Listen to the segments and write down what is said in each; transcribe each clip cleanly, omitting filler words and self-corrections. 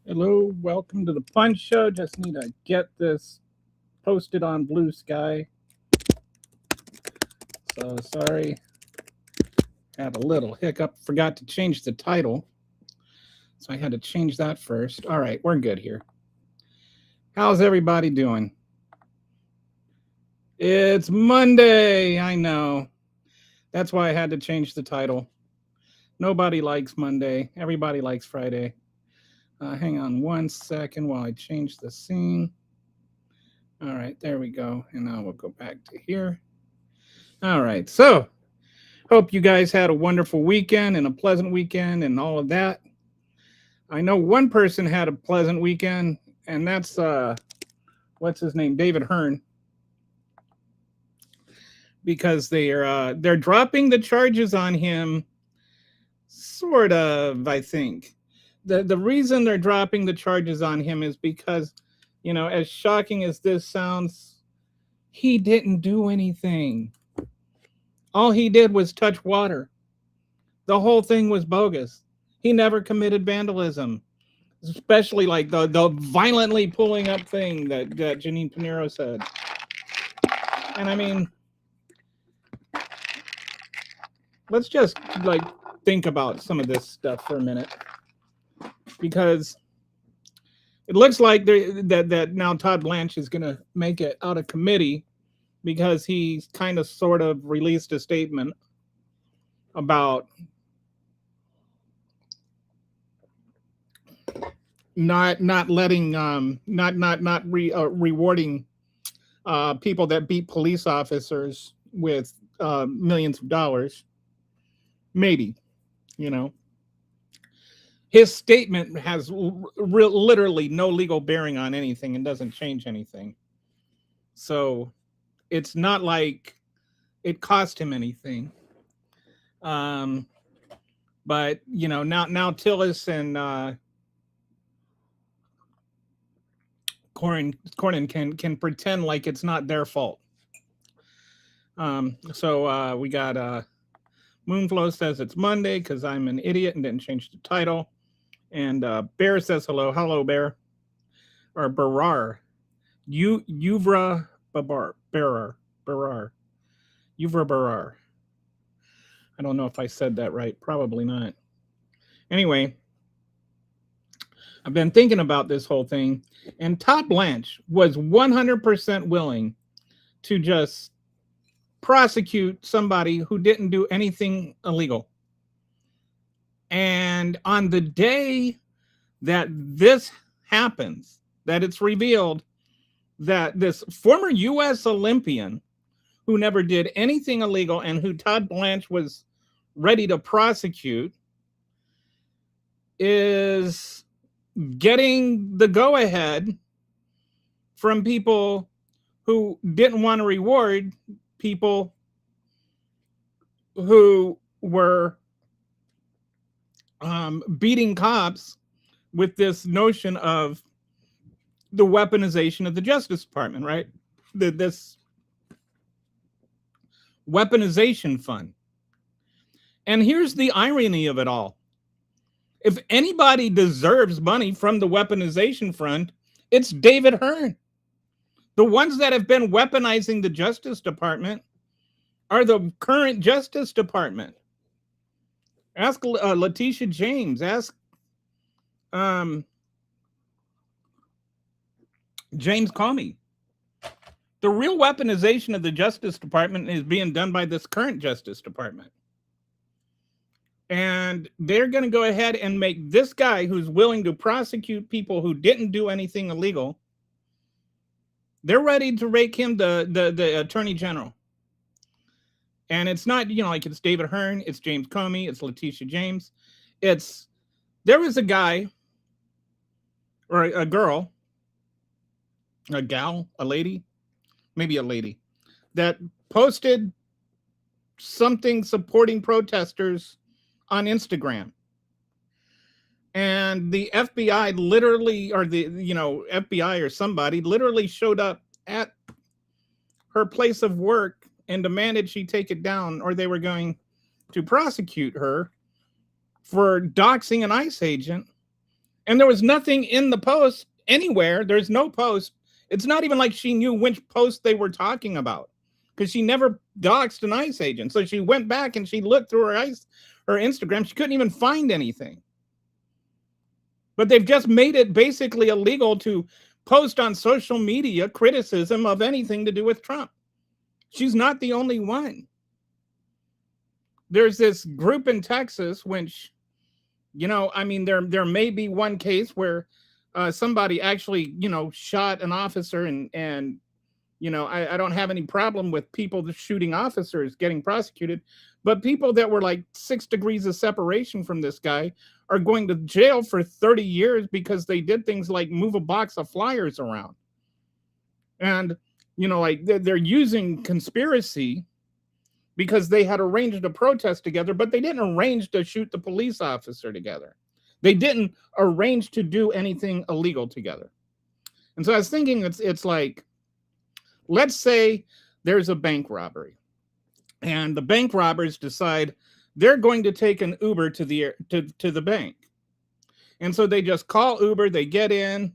Hello, welcome to the Punch Show. Just need to get this posted on Blue Sky. So sorry, had a little hiccup. Forgot to change the title, so I had to change that first. All right, we're good here. How's everybody doing? It's Monday. I know. That's why I had to change the title. Nobody likes Monday. Everybody likes Friday. Hang on one second while I change the scene. All right, there we go. And now we'll go back to here. All right, so hope you guys had a wonderful weekend and a pleasant weekend and all of that. I know one person had a pleasant weekend, and that's, what's his name? David Hearn. Because they're dropping the charges on him, sort of, I think. The reason they're dropping the charges on him is because, you know, as shocking as this sounds, he didn't do anything. All he did was touch water. The whole thing was bogus. He never committed vandalism, especially like the violently pulling up thing that Janine Pinero said. And I mean, let's just like think about some of this stuff for a minute. Because it looks like that now Todd Blanche is going to make it out of committee because he kind of sort of released a statement about not letting rewarding people that beat police officers with millions of dollars. Maybe, you know. His statement has literally no legal bearing on anything and doesn't change anything. So it's not like it cost him anything. But, you know, now Tillis and Cornyn can pretend like it's not their fault. So we got Moonflow says it's Monday because I'm an idiot and didn't change the title. And Bear says hello. Hello, Bear. Or Barar. Yuvra Barar. Barar. Yuvra Barar. I don't know if I said that right. Probably not. Anyway, I've been thinking about this whole thing. And Todd Blanche was 100% willing to just prosecute somebody who didn't do anything illegal. And on the day that this happens, that it's revealed that this former U.S. Olympian who never did anything illegal and who Todd Blanche was ready to prosecute is getting the go-ahead from people who didn't want to reward people who were beating cops with this notion of the weaponization of the Justice Department, right? This weaponization fund. And here's the irony of it all. If anybody deserves money from the weaponization fund, it's David Hearn. The ones that have been weaponizing the Justice Department are the current Justice Department. Ask Letitia James. Ask James Comey. The real weaponization of the Justice Department is being done by this current Justice Department. And they're going to go ahead and make this guy who's willing to prosecute people who didn't do anything illegal, they're ready to make him the Attorney General. And it's not, you know, like it's David Hearn, it's James Comey, it's Letitia James. It's There was a guy or a girl, a gal, a lady, maybe a lady, that posted something supporting protesters on Instagram. And the FBI literally, or the, FBI or somebody literally showed up at her place of work and demanded she take it down, or they were going to prosecute her for doxing an ICE agent. And there was nothing in the post anywhere. There's no post. It's not even like she knew which post they were talking about, because she never doxed an ICE agent. So she went back and she looked through her Instagram. She couldn't even find anything. But they've just made it basically illegal to post on social media criticism of anything to do with Trump. She's not the only one. There's this group in Texas, which, there may be one case where somebody actually, shot an officer, and I don't have any problem with people shooting officers getting prosecuted, but people that were like 6 degrees of separation from this guy are going to jail for 30 years because they did things like move a box of flyers around. And, they're using conspiracy because they had arranged a protest together, but they didn't arrange to shoot the police officer together. They didn't arrange to do anything illegal together. And so I was thinking, it's like, let's say there's a bank robbery, and the bank robbers decide they're going to take an Uber to the bank. And so they just call Uber, they get in,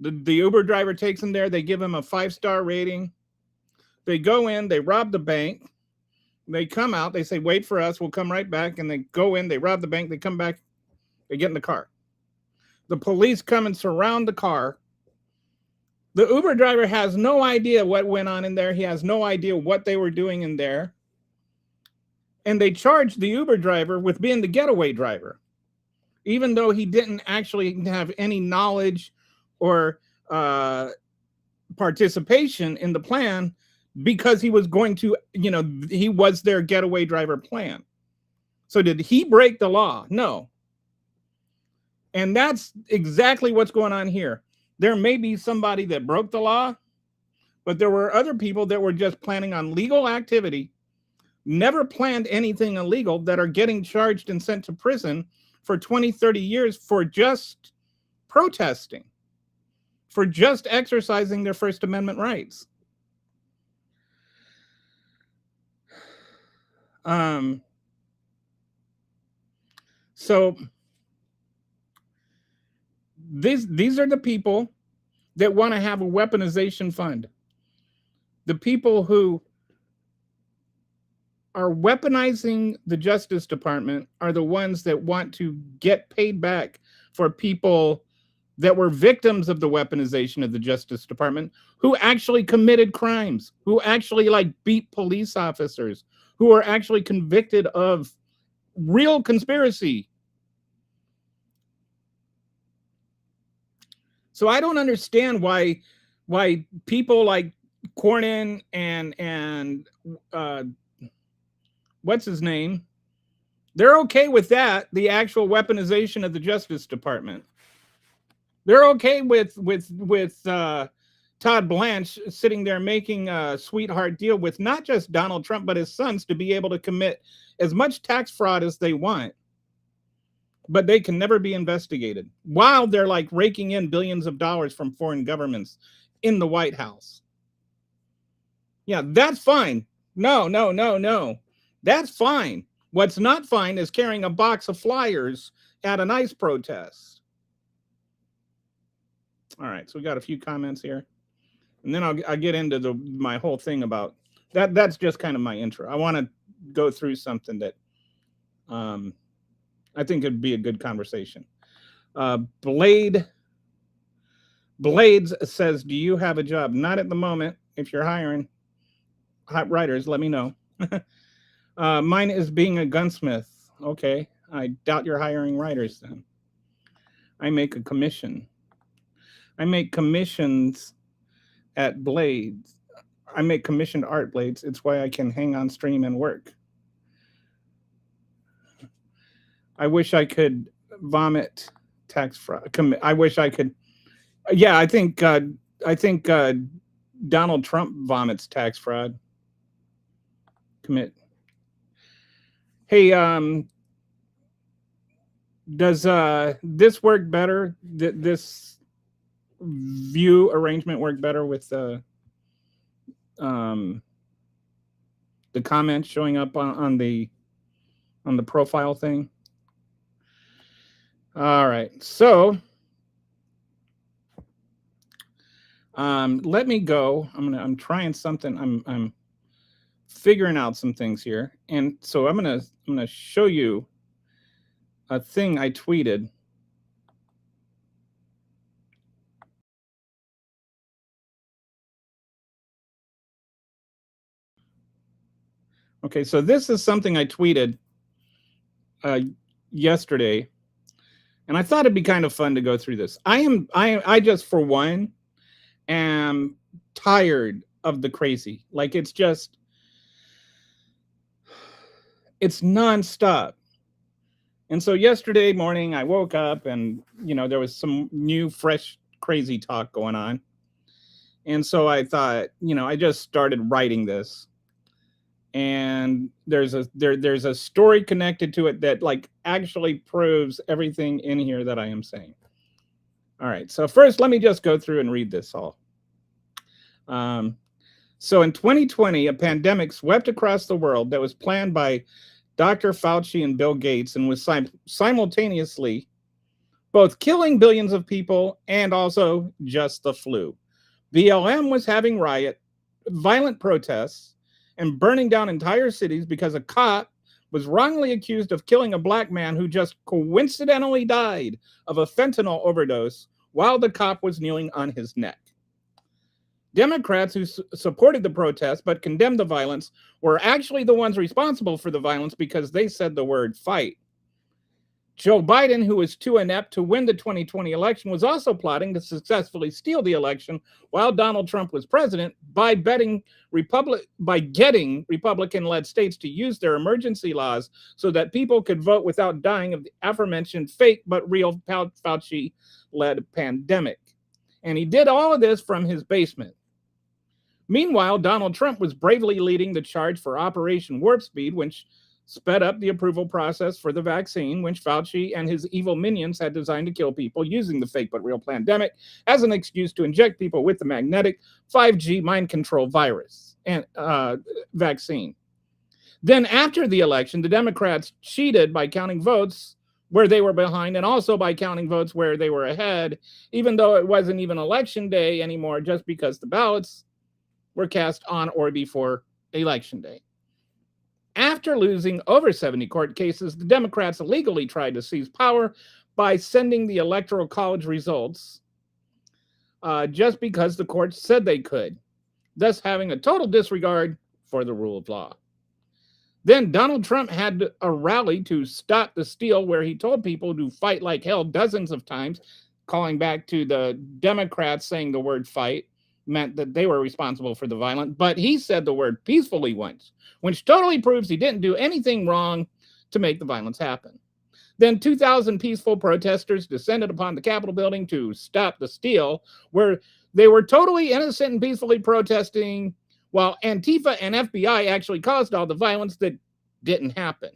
the Uber driver takes them there, they give them a 5-star rating. They go in, they rob the bank, they come out, they say, wait for us, we'll come right back. And they go in, they rob the bank, they come back, they get in the car. The police come and surround the car. The Uber driver has no idea what went on in there. He has no idea what they were doing in there. And they charged the Uber driver with being the getaway driver, even though he didn't actually have any knowledge or participation in the plan, because he was going to, he was their getaway driver plan. So did he break the law? No. And that's exactly what's going on here. There may be somebody that broke the law, but there were other people that were just planning on legal activity, never planned anything illegal, that are getting charged and sent to prison for 20, 30 years for just protesting, for just exercising their First Amendment rights. So these are the people that want to have a weaponization fund. The people who are weaponizing the Justice Department are the ones that want to get paid back for people that were victims of the weaponization of the Justice Department, who actually committed crimes, who actually beat police officers, who are actually convicted of real conspiracy. So I don't understand why people like Cornyn and what's his name, they're okay with that, the actual weaponization of the Justice Department. They're okay with Todd Blanche sitting there making a sweetheart deal with not just Donald Trump, but his sons, to be able to commit as much tax fraud as they want, but they can never be investigated, while they're raking in billions of dollars from foreign governments in the White House. Yeah, that's fine. No. That's fine. What's not fine is carrying a box of flyers at an ICE protest. All right, so we got a few comments here, and then I'll get into my whole thing about that. That's just kind of my intro. I want to go through something that I think it'd be a good conversation. Blades says, do you have a job? Not at the moment. If you're hiring hot writers, let me know. Mine is being a gunsmith. Okay, I doubt you're hiring writers then. I make a commission. I make commissions at Blades. I make commissioned art, Blades. It's why I can hang on stream and work. I wish I could vomit tax fraud. I wish I could. Yeah, I think Donald Trump vomits tax fraud. Commit. Hey, does this work better? This view arrangement work better with the comments showing up on the profile thing? All right, so let me go. I'm trying something. I'm figuring out some things here, and so I'm gonna show you a thing I tweeted. Okay, so this is something I tweeted yesterday, and I thought it'd be kind of fun to go through this. I just, for one, am tired of the crazy. Like, it's nonstop. And so yesterday morning, I woke up and, there was some new, fresh, crazy talk going on. And so I thought, I just started writing this. And there's a story connected to it that actually proves everything in here that I am saying. All right, so first let me just go through and read this all. So in 2020, a pandemic swept across the world that was planned by Dr. Fauci and Bill Gates and was simultaneously both killing billions of people and also just the flu. BLM was having violent protests and burning down entire cities because a cop was wrongly accused of killing a black man who just coincidentally died of a fentanyl overdose while the cop was kneeling on his neck. Democrats who supported the protest but condemned the violence were actually the ones responsible for the violence because they said the word fight. Joe Biden, who was too inept to win the 2020 election, was also plotting to successfully steal the election while Donald Trump was president by getting Republican-led states to use their emergency laws so that people could vote without dying of the aforementioned fake but real Fauci-led pandemic. And he did all of this from his basement. Meanwhile, Donald Trump was bravely leading the charge for Operation Warp Speed, which sped up the approval process for the vaccine, which Fauci and his evil minions had designed to kill people using the fake but real pandemic as an excuse to inject people with the magnetic 5G mind control virus and vaccine. Then after the election, the Democrats cheated by counting votes where they were behind and also by counting votes where they were ahead, even though it wasn't even election day anymore, just because the ballots were cast on or before election day. After losing over 70 court cases, the Democrats illegally tried to seize power by sending the Electoral College results just because the courts said they could, thus having a total disregard for the rule of law. Then Donald Trump had a rally to stop the steal where he told people to fight like hell dozens of times, calling back to the Democrats saying the word fight meant that they were responsible for the violence, but he said the word peacefully once, which totally proves he didn't do anything wrong to make the violence happen. Then 2,000 peaceful protesters descended upon the Capitol building to stop the steal, where they were totally innocent and peacefully protesting, while Antifa and FBI actually caused all the violence that didn't happen.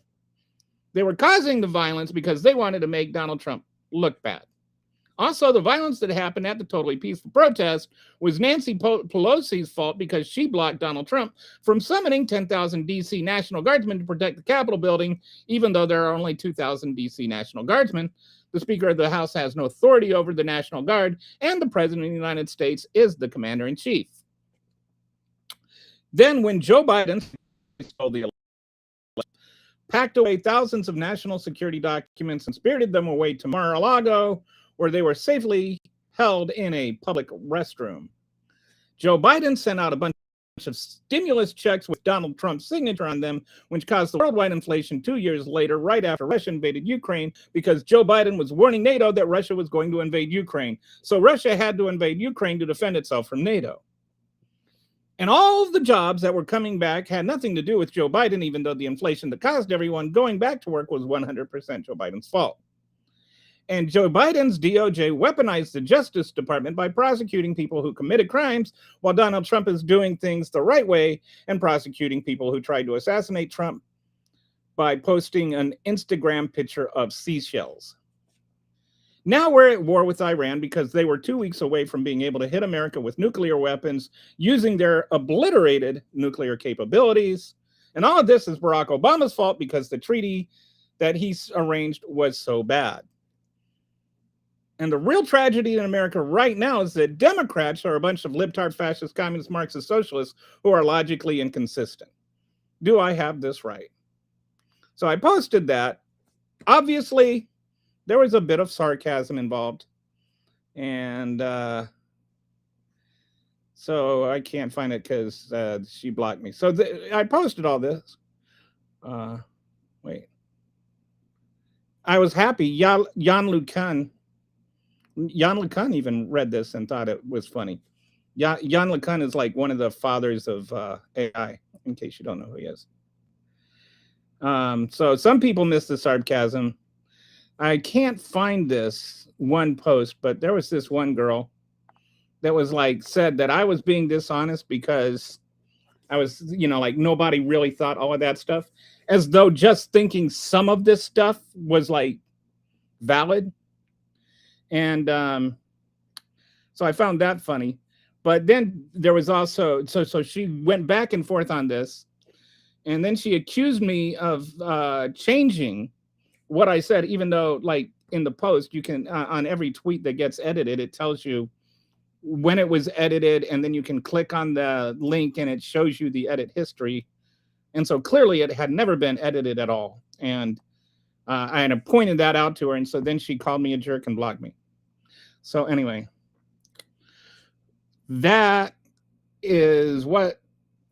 They were causing the violence because they wanted to make Donald Trump look bad. Also, the violence that happened at the totally peaceful protest was Nancy Pelosi's fault because she blocked Donald Trump from summoning 10,000 D.C. National Guardsmen to protect the Capitol building, even though there are only 2,000 D.C. National Guardsmen. The Speaker of the House has no authority over the National Guard, and the President of the United States is the Commander-in-Chief. Then, when Joe Biden stole the election, packed away thousands of national security documents and spirited them away to Mar-a-Lago, where they were safely held in a public restroom. Joe Biden sent out a bunch of stimulus checks with Donald Trump's signature on them, which caused the worldwide inflation 2 years later, right after Russia invaded Ukraine, because Joe Biden was warning NATO that Russia was going to invade Ukraine. So Russia had to invade Ukraine to defend itself from NATO. And all of the jobs that were coming back had nothing to do with Joe Biden, even though the inflation that caused everyone going back to work was 100% Joe Biden's fault. And Joe Biden's DOJ weaponized the Justice Department by prosecuting people who committed crimes, while Donald Trump is doing things the right way and prosecuting people who tried to assassinate Trump by posting an Instagram picture of seashells. Now we're at war with Iran because they were 2 weeks away from being able to hit America with nuclear weapons using their obliterated nuclear capabilities. And all of this is Barack Obama's fault because the treaty that he arranged was so bad. And the real tragedy in America right now is that Democrats are a bunch of libtard, fascist, communist, Marxist, socialists who are logically inconsistent. Do I have this right? So I posted that. Obviously, there was a bit of sarcasm involved. And so I can't find it because she blocked me. So I posted all this. Wait. I was happy. Jan LeCun even read this and thought it was funny. Jan LeCun is like one of the fathers of AI, in case you don't know who he is. So some people miss the sarcasm. I can't find this one post, but there was this one girl that was like, said that I was being dishonest because I was, like nobody really thought all of that stuff, as though just thinking some of this stuff was like valid. And so I found that funny. But then there was also, so she went back and forth on this. And then she accused me of changing what I said, even though like in the post, you can, on every tweet that gets edited, it tells you when it was edited, and then you can click on the link and it shows you the edit history. And so clearly it had never been edited at all. And I had pointed that out to her. And so then she called me a jerk and blocked me. So anyway, that is what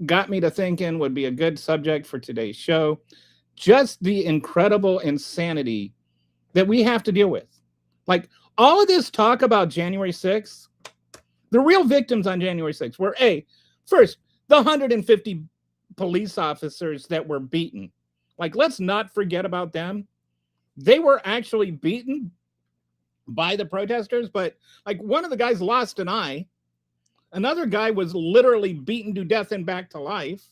got me to thinking would be a good subject for today's show. Just the incredible insanity that we have to deal with. Like all of this talk about January 6th, the real victims on January 6th were first, the 150 police officers that were beaten. Like, let's not forget about them. They were actually beaten by the protesters, but like one of the guys lost an eye. Another guy was literally beaten to death and back to life.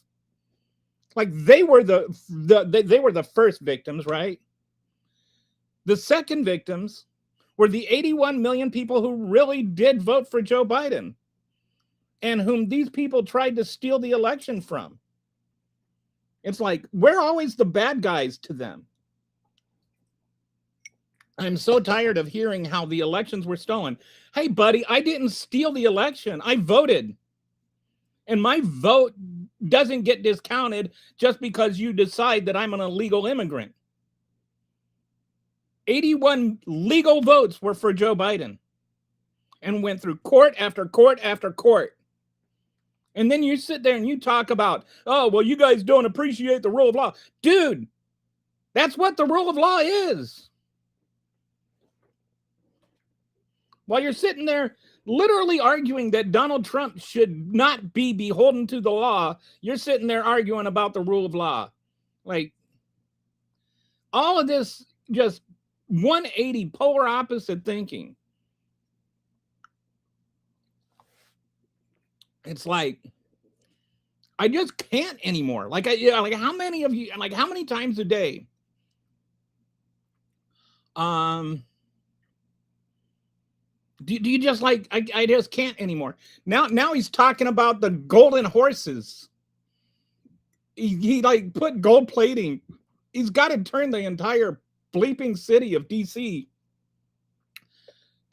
Like they were they were the first victims, right? The second victims were the 81 million people who really did vote for Joe Biden and whom these people tried to steal the election from. It's like, we're always the bad guys to them. I'm so tired of hearing how the elections were stolen. Hey, buddy, I didn't steal the election. I voted. And my vote doesn't get discounted just because you decide that I'm an illegal immigrant. 81 legal votes were for Joe Biden and went through court after court after court. And then you sit there and you talk about, oh, well, you guys don't appreciate the rule of law. Dude, that's what the rule of law is. While you're sitting there literally arguing that Donald Trump should not be beholden to the law, you're sitting there arguing about the rule of law. Like, all of this just 180 polar opposite thinking. It's like, I just can't anymore. Like, like how many of you, like how many times a day? Do you just like, I just can't anymore. Now he's talking about the golden horses. He like put gold plating. He's got to turn the entire bleeping city of DC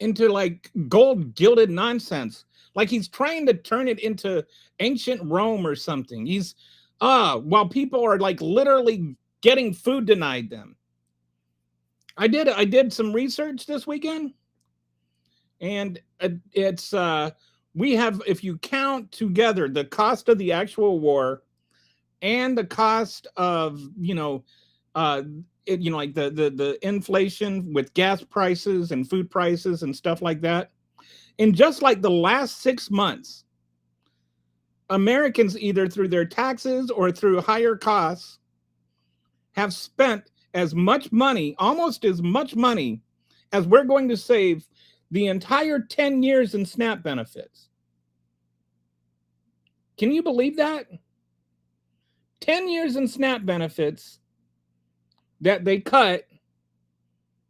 into like gold gilded nonsense. Like he's trying to turn it into ancient Rome or something. He's while people are like literally getting food denied them. I did some research this weekend, and it's we have, if you count together the cost of the actual war and the cost of like the inflation with gas prices and food prices and stuff like that. In just like the last 6 months, Americans, either through their taxes or through higher costs, have spent as much money, almost as much money as we're going to save the entire 10 years in SNAP benefits. Can you believe that? 10 years in SNAP benefits that they cut,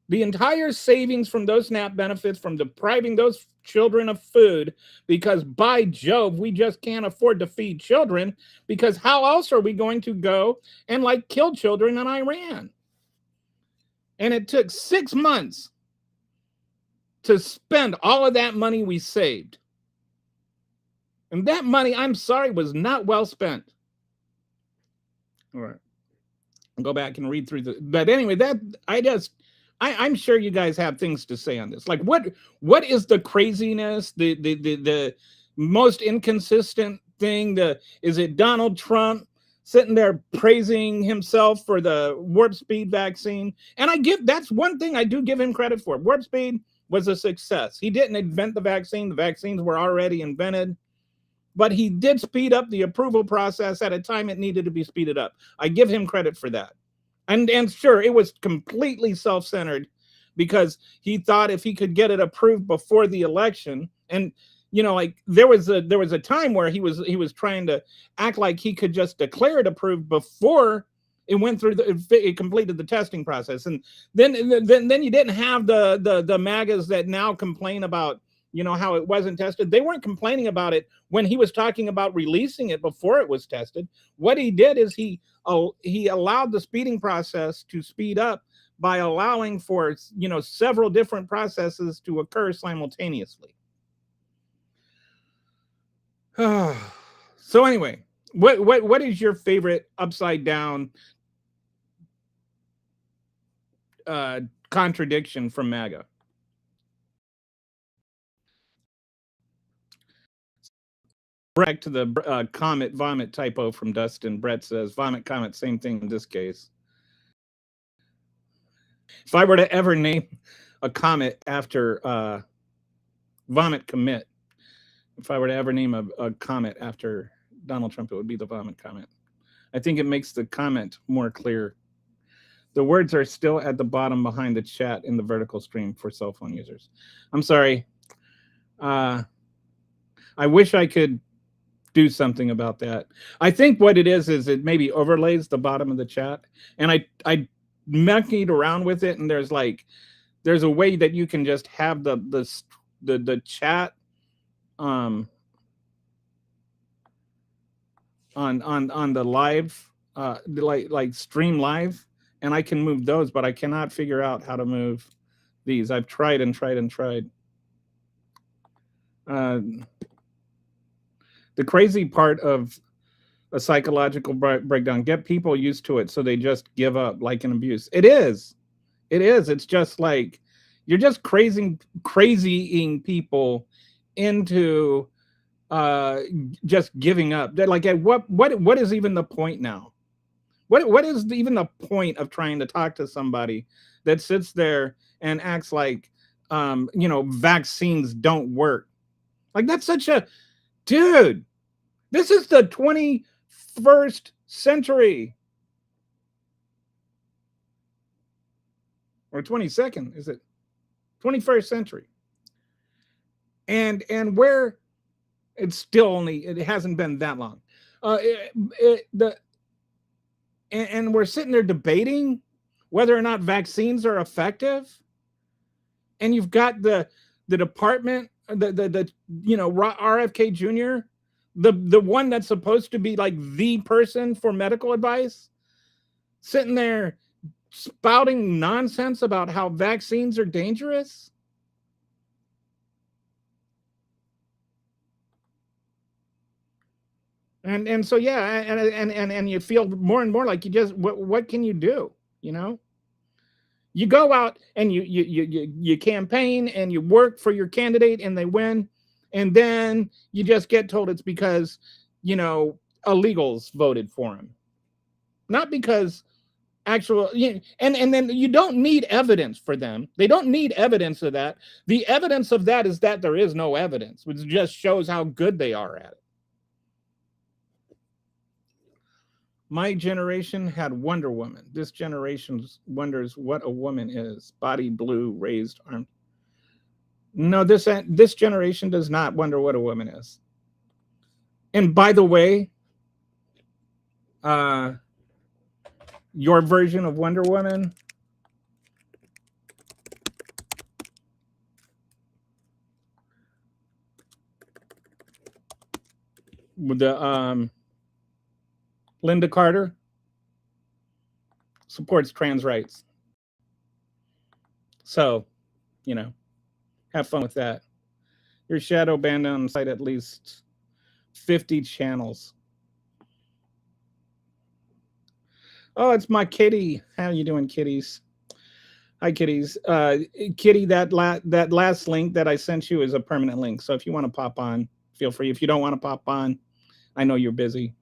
the entire savings from those SNAP benefits, from depriving those children of food, because by Jove, we just can't afford to feed children, because how else are we going to go and like kill children in Iran? And it took 6 months to spend all of that money we saved. And that money, I'm sorry, was not well spent. All right. I'll go back and read through but anyway, I'm sure you guys have things to say on this. Like what is the craziness, the most inconsistent thing? Is it Donald Trump sitting there praising himself for the warp speed vaccine? And that's one thing I do give him credit for. Warp speed was a success. He didn't invent the vaccine. The vaccines were already invented, but he did speed up the approval process at a time it needed to be speeded up. I give him credit for that. And sure, it was completely self-centered, because he thought if he could get it approved before the election, and like there was a time where he was trying to act like he could just declare it approved before it went through it completed the testing process. And then you didn't have the MAGAs that now complain about how it wasn't tested. They weren't complaining about it when he was talking about releasing it before it was tested. What he did is he allowed the speeding process to speed up by allowing for several different processes to occur simultaneously. So anyway, what is your favorite upside down contradiction from MAGA? Back to the comet vomit typo from Dustin. Brett says vomit comet, same thing in this case. If I were to ever name a comet after vomit commit, if I were to ever name a comet after Donald Trump, it would be the vomit comet. I think it makes the comment more clear. The words are still at the bottom behind the chat in the vertical stream for cell phone users. I'm sorry. I wish I could do something about that. I think what it is it maybe overlays the bottom of the chat, and I monkeyed around with it, and there's a way that you can just have the chat on the live like stream live, and I can move those, but I cannot figure out how to move these. I've tried and tried and tried. The crazy part of a psychological breakdown, get people used to it so they just give up, like an abuse. It is. It's just like you're just crazying people into just giving up. They're like, what is even the point now? What is even the point of trying to talk to somebody that sits there and acts like vaccines don't work? Like, that's such a dude. This is the 21st century. Or 22nd, is it? 21st century. And where it's still it hasn't been that long. And we're sitting there debating whether or not vaccines are effective. And you've got the department, RFK Jr., the one that's supposed to be like the person for medical advice, sitting there spouting nonsense about how vaccines are dangerous. And so yeah, and you feel more and more like you just what can you do? You go out and you campaign and you work for your candidate and they win, and then you just get told it's because illegals voted for him, not because actual. And then you don't need evidence for them. They don't need evidence of that. The evidence of that is that there is no evidence, which just shows how good they are at it. My generation had Wonder Woman. This generation wonders what a woman is. Body blue, raised arm. No, this generation does not wonder what a woman is. And by the way, uh, your version of Wonder Woman, with the Linda Carter, supports trans rights. So, you know, have fun with that. Your shadow banned on site at least 50 channels. Oh, it's my kitty. How you doing, kitties? Hi, kitties. Kitty, that last link that I sent you is a permanent link. So if you want to pop on, feel free. If you don't want to pop on, I know you're busy.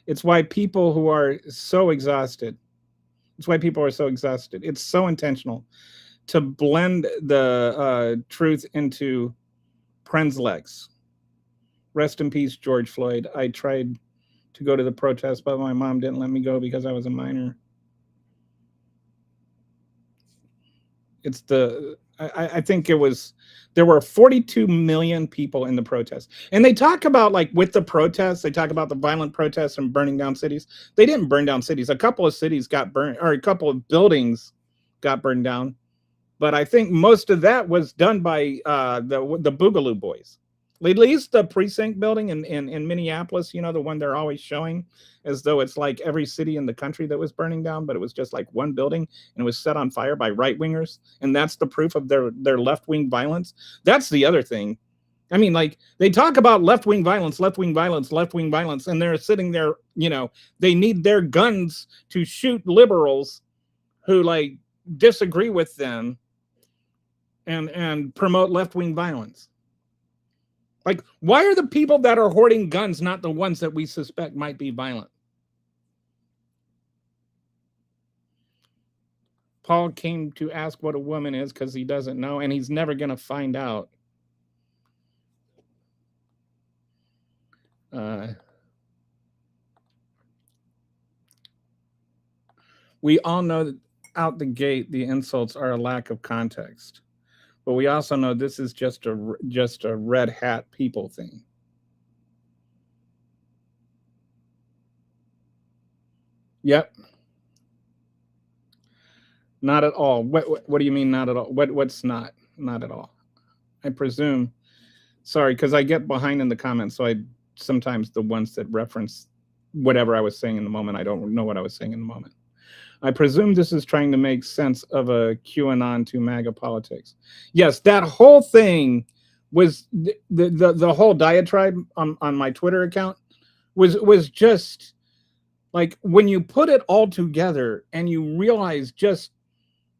It's why people who are so exhausted. It's why people are so exhausted. It's so intentional to blend the truth into Prenzlex. Rest in peace, George Floyd. I tried to go to the protest, but my mom didn't let me go because I was a minor. It's I think there were 42 million people in the protest. And they talk about, like, with the protests, they talk about the violent protests and burning down cities. They didn't burn down cities. A couple of cities got burned, or a couple of buildings got burned down. But I think most of that was done by the Boogaloo Boys. At least the precinct building in Minneapolis, the one they're always showing as though it's like every city in the country that was burning down, but it was just like one building and it was set on fire by right-wingers. And that's the proof of their left-wing violence. That's the other thing. I mean, like, they talk about left-wing violence, left-wing violence, left-wing violence, and they're sitting there, they need their guns to shoot liberals who, like, disagree with them and promote left-wing violence. Like, why are the people that are hoarding guns not the ones that we suspect might be violent? Paul came to ask what a woman is because he doesn't know, and he's never going to find out. We all know that out the gate the insults are a lack of context. But we also know this is just a red hat people thing. Yep. Not at all. What do you mean not at all? What's not? Not at all. I presume. Sorry, because I get behind in the comments, so I sometimes the ones that reference whatever I was saying in the moment, I don't know what I was saying in the moment. I presume this is trying to make sense of a QAnon to MAGA politics. Yes, that whole thing was the whole diatribe on my Twitter account was just like, when you put it all together and you realize just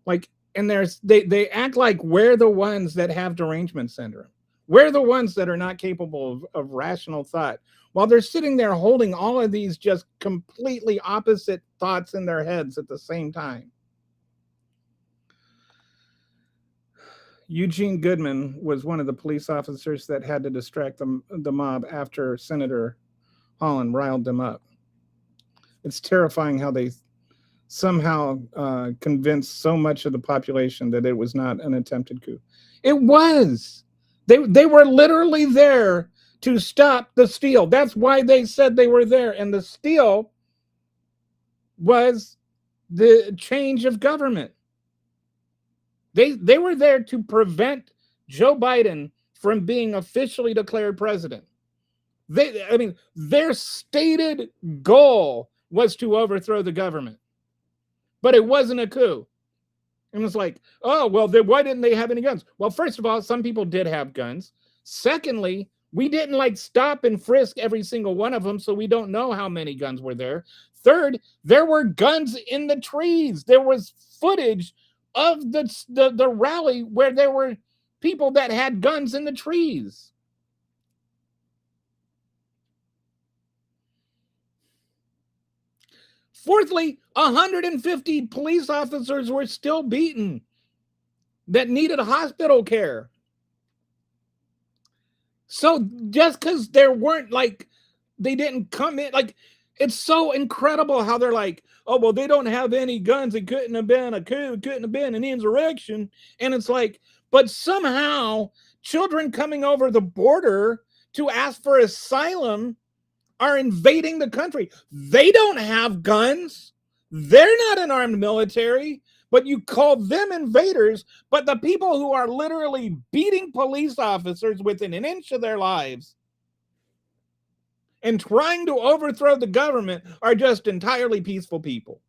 like, and they act like we're the ones that have derangement syndrome. We're the ones that are not capable of rational thought, while they're sitting there holding all of these just completely opposite thoughts in their heads at the same time. Eugene Goodman was one of the police officers that had to distract the mob after Senator Holland riled them up. It's terrifying how they somehow convinced so much of the population that it was not an attempted coup. It was. They were literally there to stop the steal. That's why they said they were there. And the steal was the change of government. They were there to prevent Joe Biden from being officially declared president. Their stated goal was to overthrow the government. But it wasn't a coup. And it's like, oh, well, why didn't they have any guns? Well, first of all, some people did have guns. Secondly, we didn't like stop and frisk every single one of them, so we don't know how many guns were there. Third, there were guns in the trees. There was footage of the rally where there were people that had guns in the trees. Fourthly, 150 police officers were still beaten that needed hospital care. So just because there weren't, like, they didn't come in, like, It's so incredible how they're like, oh, well, they don't have any guns. It couldn't have been a coup. It couldn't have been an insurrection. And it's like, but somehow children coming over the border to ask for asylum are invading the country. They don't have guns. They're not an armed military, but you call them invaders. But the people who are literally beating police officers within an inch of their lives and trying to overthrow the government are just entirely peaceful people.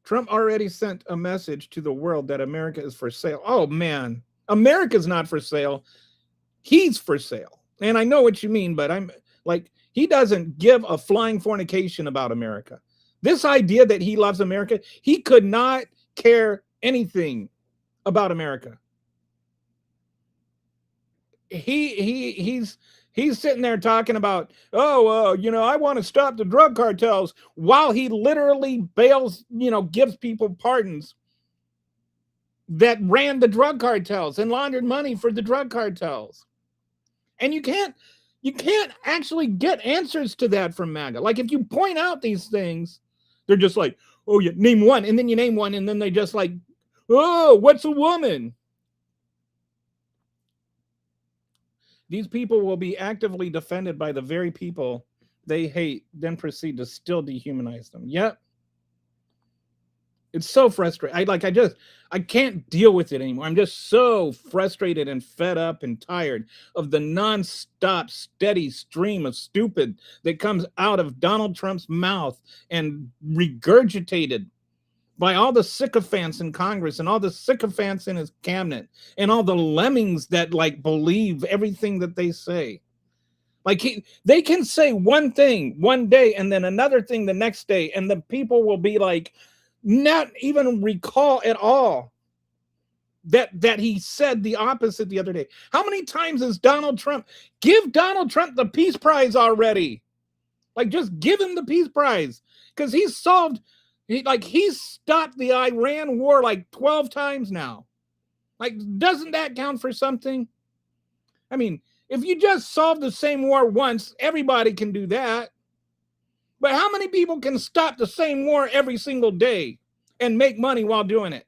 Trump already sent a message to the world that America is for sale. Oh, man. America's not for sale. He's for sale. And I know what you mean, but I'm like, he doesn't give a flying fornication about America. This idea that he loves America, he could not care anything about America. He's sitting there talking about, I want to stop the drug cartels, while he literally bails, gives people pardons that ran the drug cartels and laundered money for the drug cartels. And you can't actually get answers to that from MAGA. Like, if you point out these things, they're just like, oh, yeah, name one. And then you name one, and then they just like, oh, what's a woman? These people will be actively defended by the very people they hate, then proceed to still dehumanize them. Yep. It's so frustrating. I can't deal with it anymore. I'm just so frustrated and fed up and tired of the nonstop, steady stream of stupid that comes out of Donald Trump's mouth and regurgitated by all the sycophants in Congress and all the sycophants in his cabinet and all the lemmings that believe everything that they say. They can say one thing one day and then another thing the next day, and the people will be like, not even recall at all that he said the opposite the other day. How many times is Donald Trump? Give Donald Trump the Peace Prize already. Just give him the Peace Prize, because he's stopped the Iran war 12 times now. Doesn't that count for something? I mean, if you just solve the same war once, everybody can do that. But how many people can stop the same war every single day and make money while doing it?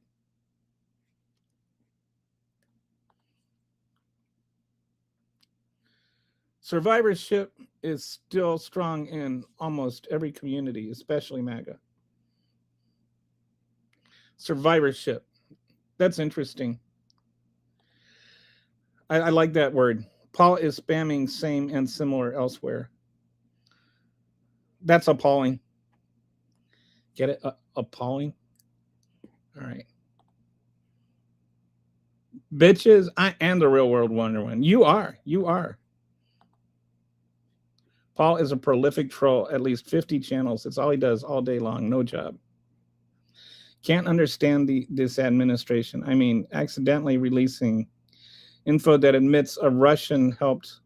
Survivorship is still strong in almost every community, especially MAGA. Survivorship. That's interesting. I like that word. Paul is spamming same and similar elsewhere. That's appalling. Get it? Appalling? All right. Bitches, I am the real world Wonder Woman. You are. Paul is a prolific troll, at least 50 channels. It's all he does all day long. No job. Can't understand this administration. I mean, accidentally releasing info that admits a Russian helped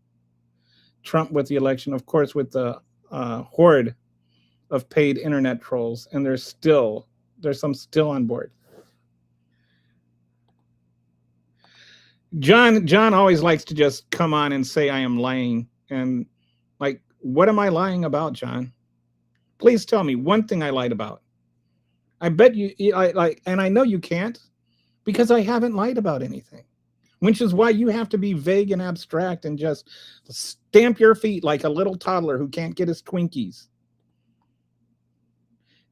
Trump with the election, of course, with the horde of paid internet trolls, and there's some still on board. John always likes to just come on and say I am lying, and what am I lying about, John? Please tell me one thing I lied about. I bet you, and I know you can't, because I haven't lied about anything, which is why you have to be vague and abstract and just stamp your feet like a little toddler who can't get his Twinkies.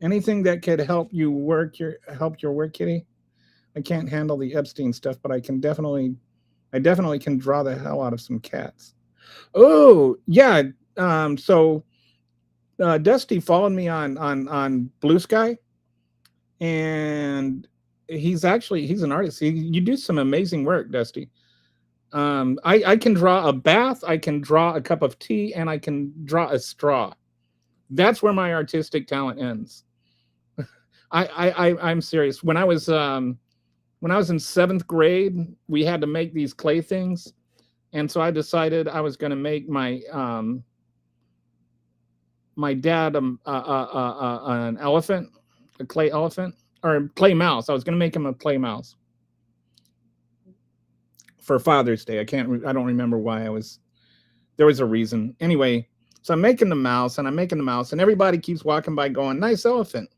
Anything that could help your work, Kitty. I can't handle the Epstein stuff, but I definitely can draw the hell out of some cats. Oh yeah. So Dusty followed me on Blue Sky, and he's an artist. You do some amazing work, Dusty. I can draw a bath, I can draw a cup of tea, and I can draw a straw. That's where my artistic talent ends. I'm serious. When I was in 7th grade, we had to make these clay things, and so I decided I was going to make my dad an elephant, a clay elephant, or a clay mouse. I was going to make him a clay mouse for Father's Day. I don't remember why there was a reason. Anyway, So I'm making the mouse and I'm making the mouse, and everybody keeps walking by going, nice elephant.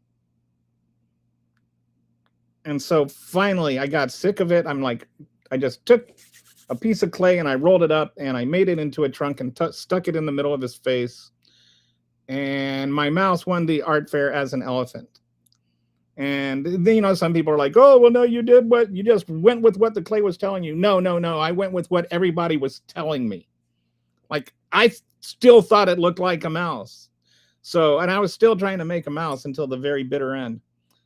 And so finally I got sick of it. I'm like, I just took a piece of clay and I rolled it up and I made it into a trunk and stuck it in the middle of his face. And my mouse won the art fair as an elephant. And then, you know, some people are like, oh, well, no, you did what you just went with what the clay was telling you. No. I went with what everybody was telling me. Like, I still thought it looked like a mouse. So, and I was still trying to make a mouse until the very bitter end.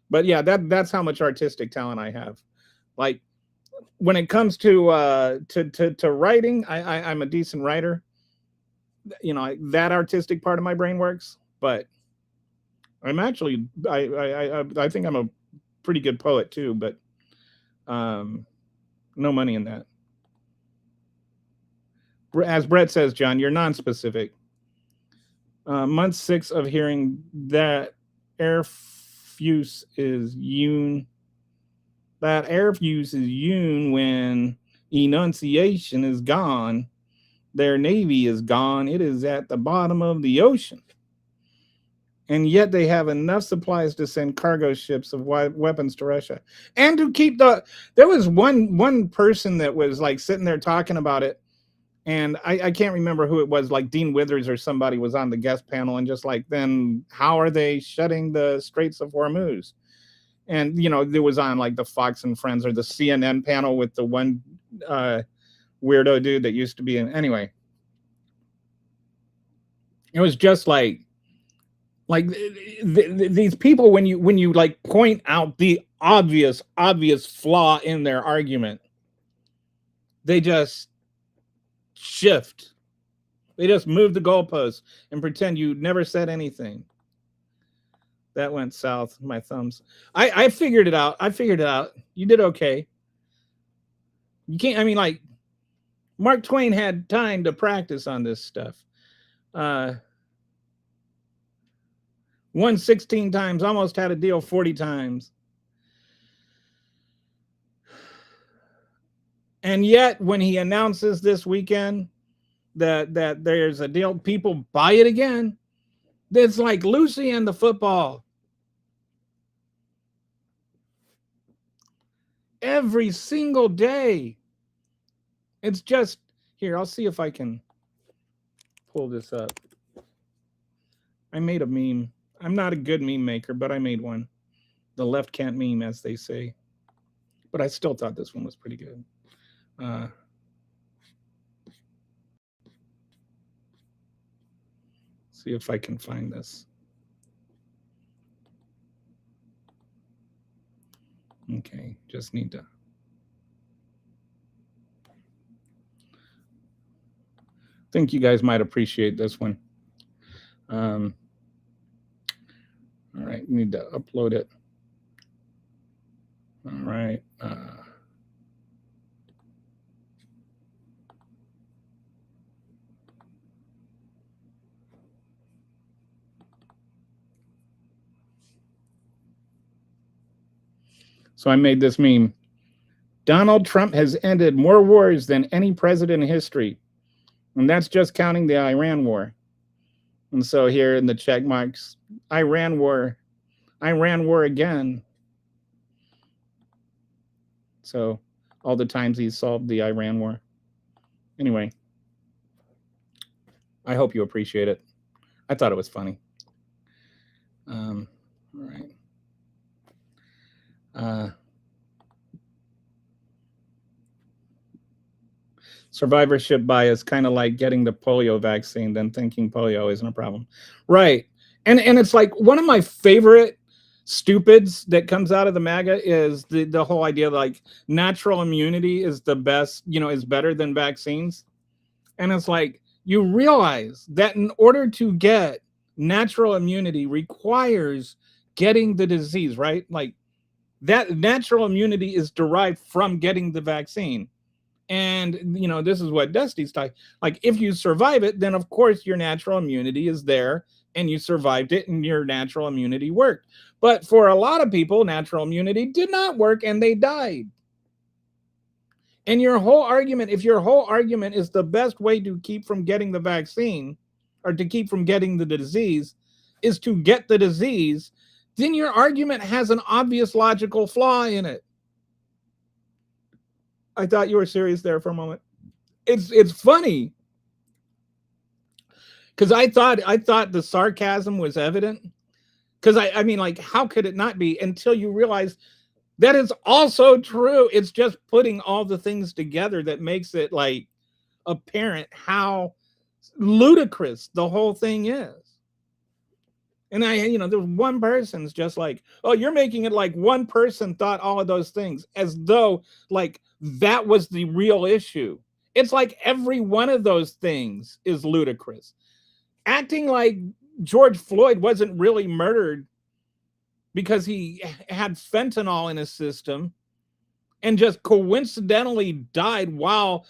But yeah, that's how much artistic talent I have. Like, when it comes to writing, I'm a decent writer. You know, that artistic part of my brain works, but I'm actually I think I'm a pretty good poet too, but no money in that. As Brett says, John, you're non-specific. Month 6 of hearing that air fuse is yoon. That air fuse is yoon when enunciation is gone. Their navy is gone. It is at the bottom of the ocean. And yet they have enough supplies to send cargo ships of weapons to Russia. And to keep there was one person that was like sitting there talking about it. And I can't remember who it was, like Dean Withers or somebody was on the guest panel and just like, then how are they shutting the Straits of Hormuz? And, you know, there was on like the Fox and Friends or the CNN panel with the one weirdo dude that used to be in. Anyway, it was just like these people, when you like point out the obvious flaw in their argument, they just shift. They just move the goalposts and pretend you never said anything. That went south. My thumbs. I figured it out. You did okay. You can't. I mean, like, Mark Twain had time to practice on this stuff. Won 16 times. Almost had a deal 40 times. And yet, when he announces this weekend that there's a deal, people buy it again. It's like Lucy and the football. Every single day. It's just, here, I'll see if I can pull this up. I made a meme. I'm not a good meme maker, but I made one. The left can't meme, as they say. But I still thought this one was pretty good. See if I can find this. Okay, just need to. Think you guys might appreciate this one. All right, need to upload it. All right. So I made this meme. Donald Trump has ended more wars than any president in history. And that's just counting the Iran war. And so here in the check marks, Iran war again. So all the times he's solved the Iran war. Anyway, I hope you appreciate it. I thought it was funny. All right. Survivorship bias, kind of like getting the polio vaccine, then thinking polio isn't a problem. Right. And it's like one of my favorite stupids that comes out of the MAGA is the whole idea like natural immunity is the best, is better than vaccines. And it's like, you realize that in order to get natural immunity requires getting the disease, right? Like that natural immunity is derived from getting the vaccine. And, this is what Dusty's talking. Like, if you survive it, then of course your natural immunity is there and you survived it and your natural immunity worked. But for a lot of people, natural immunity did not work and they died. And your whole argument, if your whole argument is the best way to keep from getting the vaccine or to keep from getting the disease is to get the disease, then your argument has an obvious logical flaw in it. I thought you were serious there for a moment. It's funny because I thought the sarcasm was evident. Because I mean, like, how could it not be until you realize that is also true? It's just putting all the things together that makes it like apparent how ludicrous the whole thing is. And there's one person's just like, oh, you're making it like one person thought all of those things, as though like that was the real issue. It's like every one of those things is ludicrous. Acting like George Floyd wasn't really murdered because he had fentanyl in his system and just coincidentally died while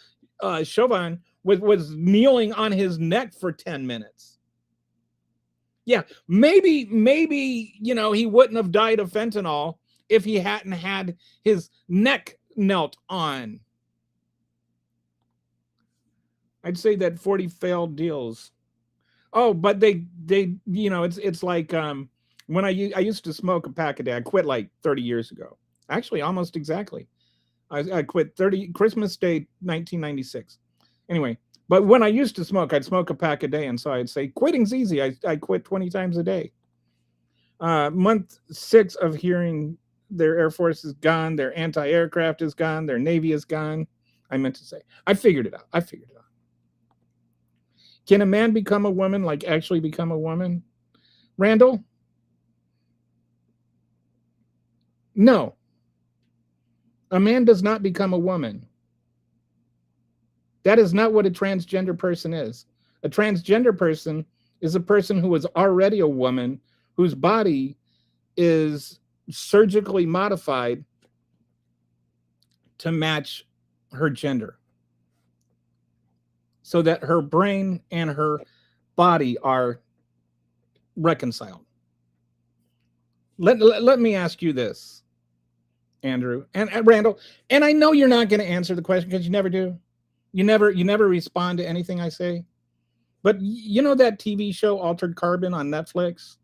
Chauvin was kneeling on his neck for 10 minutes. Yeah, maybe he wouldn't have died of fentanyl if he hadn't had his neck knelt on. I'd say that 40 failed deals. Oh, but they it's like when I used to smoke a pack a day. I quit like 30 years ago. Actually, almost exactly. I quit Christmas Day 1996. Anyway, but when I used to smoke, I'd smoke a pack a day, and so I'd say quitting's easy. I quit 20 times a day. Month 6 of hearing their Air Force is gone, their anti-aircraft is gone, their Navy is gone. I meant to say, I figured it out. Can a man become a woman, like actually become a woman? Randall? No. A man does not become a woman. That is not what a transgender person is. A transgender person is a person who is already a woman, whose body is surgically modified to match her gender, so that her brain and her body are reconciled. Let me ask you this, Andrew and Randall, and I know you're not going to answer the question because you never do. You never respond to anything I say. But you know that TV show Altered Carbon on Netflix,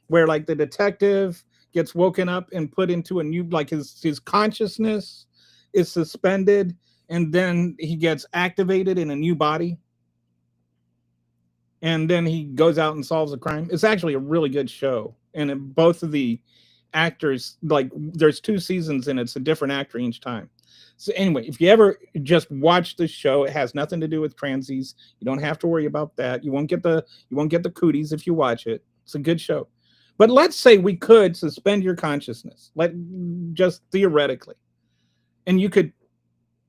where like the detective gets woken up and put into a new, like his consciousness is suspended, and then he gets activated in a new body, and then he goes out and solves a crime. It's actually a really good show, and both of the actors, like there's 2 seasons and it's a different actor each time. So anyway, if you ever just watch the show, it has nothing to do with transies. You don't have to worry about that. You won't get the cooties if you watch it. It's a good show. But let's say we could suspend your consciousness, just theoretically, and you could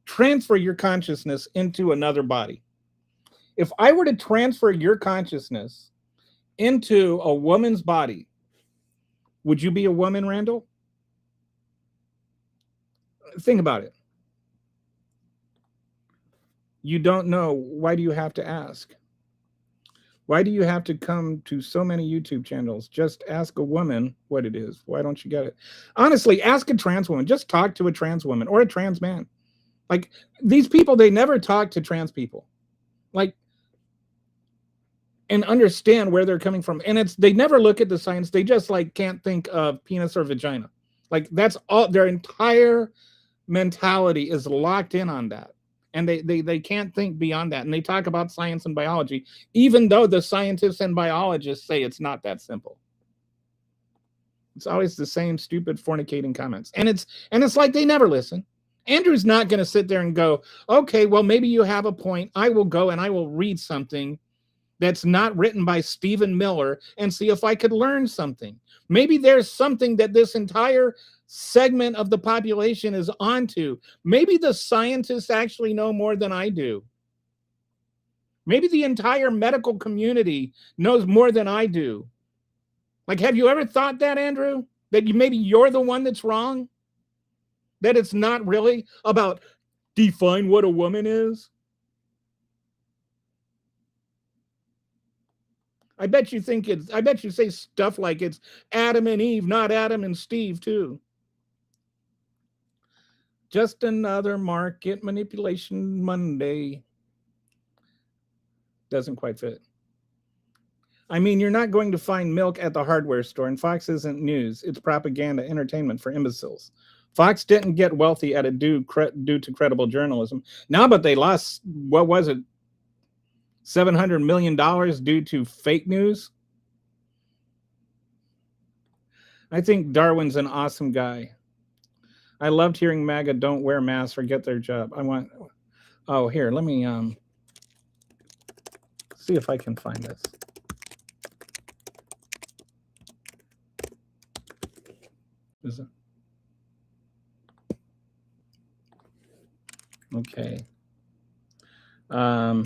transfer your consciousness into another body. If I were to transfer your consciousness into a woman's body, would you be a woman, Randall? Think about it. You don't know. Why do you have to ask? Why do you have to come to so many YouTube channels? Just ask a woman what it is. Why don't you get it? Honestly, ask a trans woman. Just talk to a trans woman or a trans man. Like these people, they never talk to trans people. Like, and understand where they're coming from. And they never look at the science. They just like can't think of penis or vagina. Like that's all, their entire mentality is locked in on that. And they can't think beyond that. And they talk about science and biology, even though the scientists and biologists say it's not that simple. It's always the same stupid fornicating comments. And it's like they never listen. Andrew's not going to sit there and go, okay, well, maybe you have a point. I will go and I will read something that's not written by Stephen Miller and see if I could learn something. Maybe there's something that this entire segment of the population is onto. Maybe the scientists actually know more than I do. Maybe the entire medical community knows more than I do. Like, have you ever thought that, Andrew? That maybe you're the one that's wrong? That it's not really about define what a woman is? I bet you say stuff like it's Adam and Eve, not Adam and Steve, too. Just another market manipulation Monday. Doesn't quite fit. I mean, you're not going to find milk at the hardware store, and Fox isn't news. It's propaganda entertainment for imbeciles. Fox didn't get wealthy at a due to credible journalism. Now, but they lost, what was it, $700 million due to fake news? I think Darwin's an awesome guy. I loved hearing MAGA don't wear masks or get their job. Oh, here, let me see if I can find this. Is it? Okay. I'm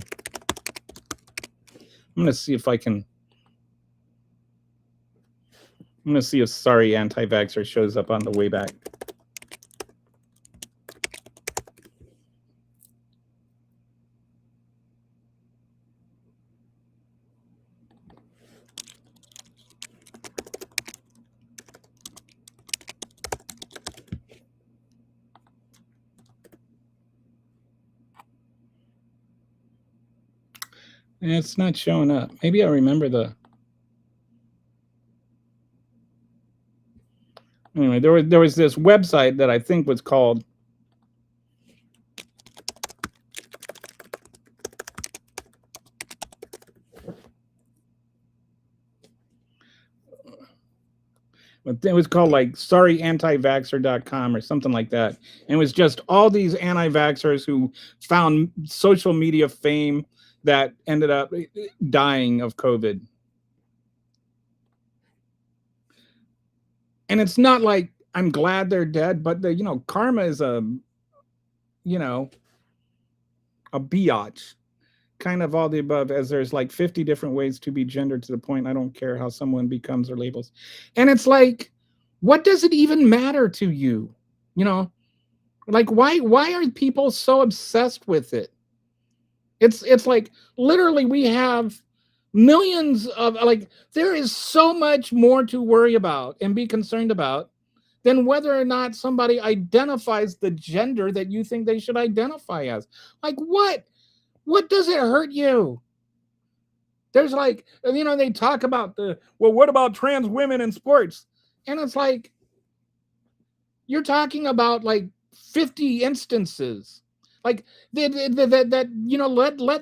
going to see if I can. I'm going to see if sorry anti-vaxxer shows up on the way back. It's not showing up. Maybe I remember the. Anyway, there was this website that I think was called. It was called like sorryantivaxxer.com or something like that. And it was just all these anti-vaxxers who found social media fame that ended up dying of COVID. And it's not like I'm glad they're dead, but karma is a biatch. Kind of all the above, as there's like 50 different ways to be gendered to the point I don't care how someone becomes or labels. And it's like, what does it even matter to you? Like why are people so obsessed with it? It's like literally we have millions of, like, there is so much more to worry about and be concerned about than whether or not somebody identifies the gender that you think they should identify as. Like what does it hurt you? There's like, they talk about what about trans women in sports? And it's like, you're talking about like 50 instances. Like let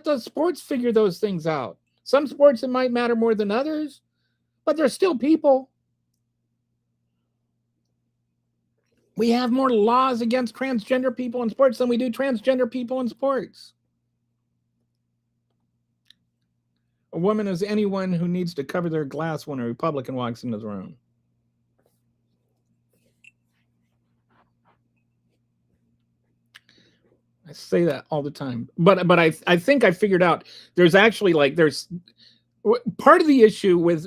the sports figure those things out. Some sports it might matter more than others, but they're still people. We have more laws against transgender people in sports than we do transgender people in sports. A woman is anyone who needs to cover their glass when a Republican walks into the room. I say that all the time, but I think I figured out there's actually there's part of the issue with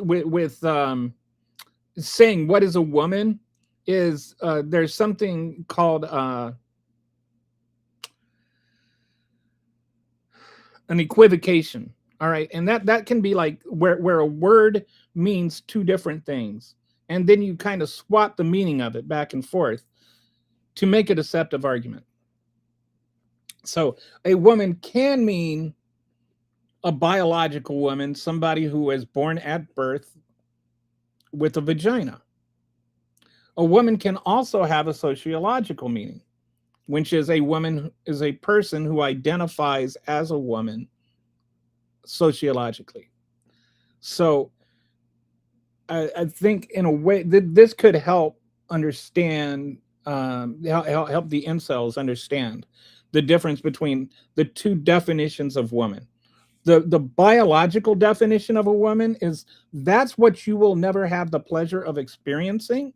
saying what is a woman is there's something called an equivocation. All right, and that can be like where a word means two different things, and then you kind of swap the meaning of it back and forth to make a deceptive argument. So a woman can mean a biological woman, somebody who was born at birth with a vagina. A woman can also have a sociological meaning, which is a woman is a person who identifies as a woman sociologically. So I think in a way this could help understand, help the incels understand the difference between the two definitions of woman. The biological definition of a woman is that's what you will never have the pleasure of experiencing.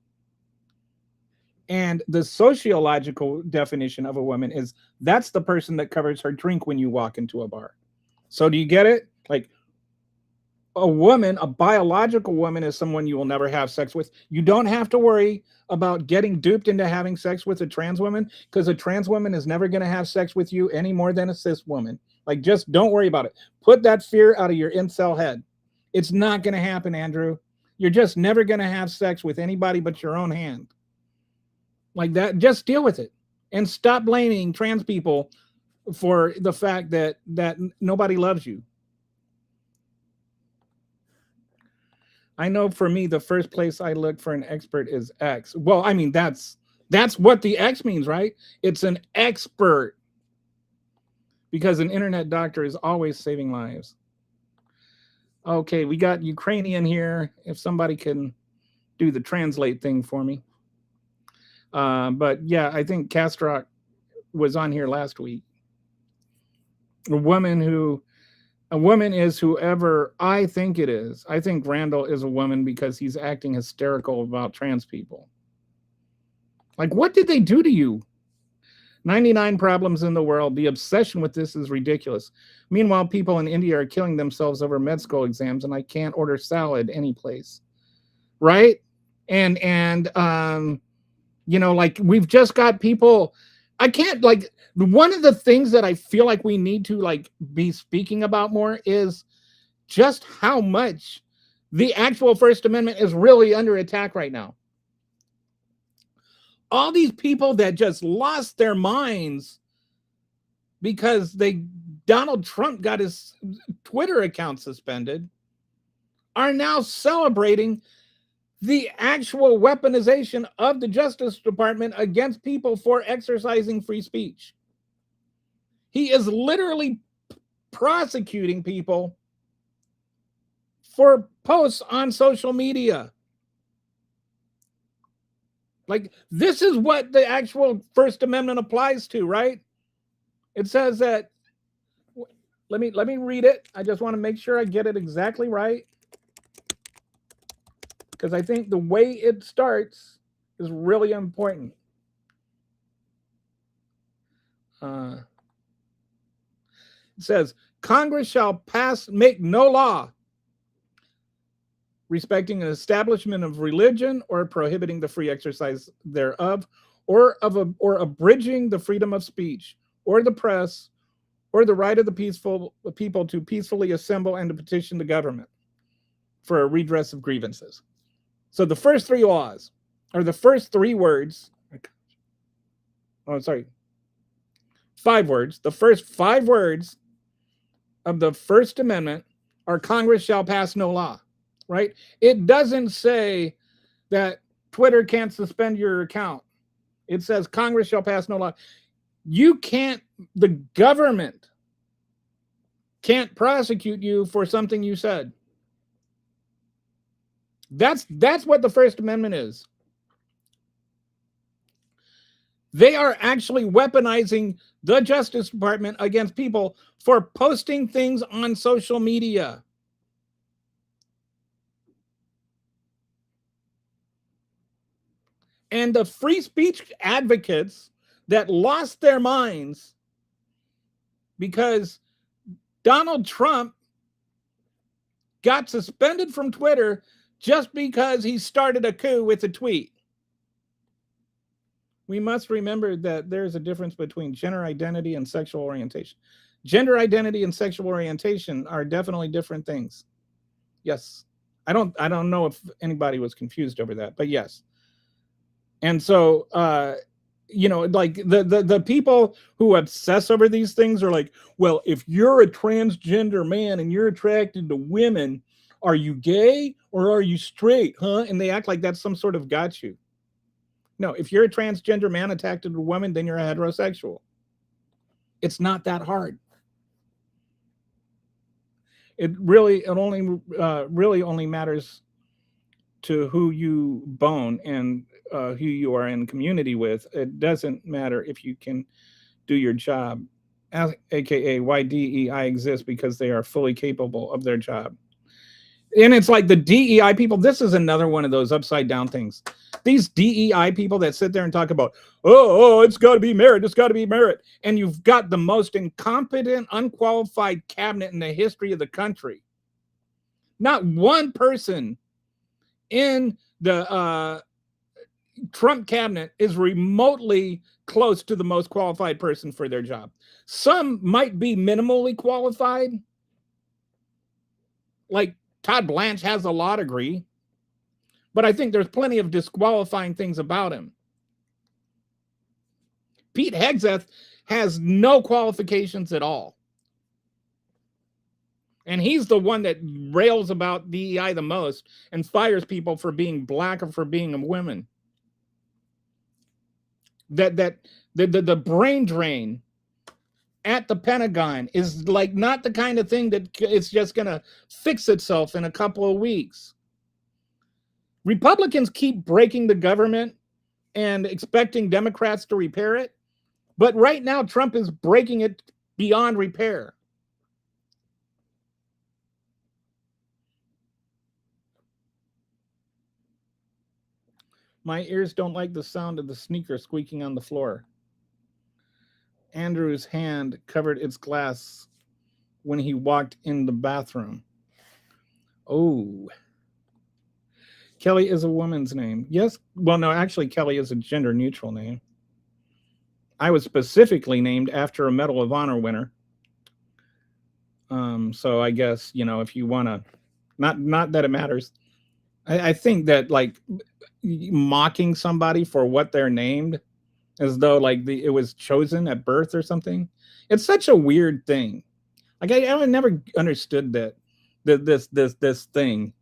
And the sociological definition of a woman is that's the person that covers her drink when you walk into a bar. So do you get it? Like a woman, a biological woman is someone you will never have sex with. You don't have to worry about getting duped into having sex with a trans woman because a trans woman is never going to have sex with you any more than a cis woman. Like, just don't worry about it. Put that fear out of your incel head. It's not going to happen, Andrew. You're just never going to have sex with anybody but your own hand. Like that, just deal with it and stop blaming trans people for the fact that nobody loves you. I know for me, the first place I look for an expert is X. Well, I mean, that's what the X means, right? It's an expert, because an internet doctor is always saving lives. Okay, we got Ukrainian here. If somebody can do the translate thing for me. But yeah, I think Kastrok was on here last week. A woman is whoever I think it is. I think Randall is a woman because he's acting hysterical about trans people. Like, what did they do to you? 99 problems in the world. The obsession with this is ridiculous. Meanwhile, people in India are killing themselves over med school exams, and I can't order salad anyplace. Right? And like, we've just got people. I can't, like, one of the things that I feel like we need to, like, be speaking about more is just how much the actual First Amendment is really under attack right now. All these people that just lost their minds because Donald Trump got his Twitter account suspended are now celebrating the actual weaponization of the Justice Department against people for exercising free speech. He is literally prosecuting people for posts on social media. Like, this is what the actual First Amendment applies to, right? It says that, let me read it. I just want to make sure I get it exactly right, because I think the way it starts is really important. It says, Congress shall make no law respecting an establishment of religion or prohibiting the free exercise thereof, or abridging the freedom of speech or the press, or the right of the people to peacefully assemble and to petition the government for a redress of grievances. So the first three laws, or the first three words, 5 words. The first 5 words of the First Amendment are Congress shall pass no law. Right? It doesn't say that Twitter can't suspend your account. It says Congress shall pass no law. The government can't prosecute you for something you said. That's what the First Amendment is. They are actually weaponizing the Justice Department against people for posting things on social media. And the free speech advocates that lost their minds because Donald Trump got suspended from Twitter just because he started a coup with a tweet. We must remember that there's a difference between gender identity and sexual orientation. Gender identity and sexual orientation are definitely different things. Yes. I don't know if anybody was confused over that, but yes. And so, like, the people who obsess over these things are like, well, if you're a transgender man and you're attracted to women, are you gay or are you straight, huh? And they act like that's some sort of got you. No, if you're a transgender man attracted to a woman, then you're a heterosexual. It's not that hard. It only matters to who you bone and who you are in community with. It doesn't matter if you can do your job, aka why DEI exists, because they are fully capable of their job. And it's like the DEI people, this is another one of those upside down things. These DEI people that sit there and talk about, oh, it's got to be merit, it's got to be merit. And you've got the most incompetent, unqualified cabinet in the history of the country. Not one person in the Trump cabinet is remotely close to the most qualified person for their job. Some might be minimally qualified. Like Todd Blanche has a law degree, but I think there's plenty of disqualifying things about him. Pete Hegseth has no qualifications at all. And he's the one that rails about DEI the most and fires people for being black or for being women. The brain drain at the Pentagon is like not the kind of thing that it's just going to fix itself in a couple of weeks. Republicans keep breaking the government and expecting Democrats to repair it. But right now, Trump is breaking it beyond repair. My ears don't like the sound of the sneaker squeaking on the floor. Andrew's hand covered its glass when he walked in the bathroom. Oh. Kelly is a woman's name. Yes. Well, no, actually, Kelly is a gender neutral name. I was specifically named after a Medal of Honor winner. So I guess, if you want to, not that it matters. I think that like mocking somebody for what they're named as though like it was chosen at birth or something. It's such a weird thing. Like I never understood that this thing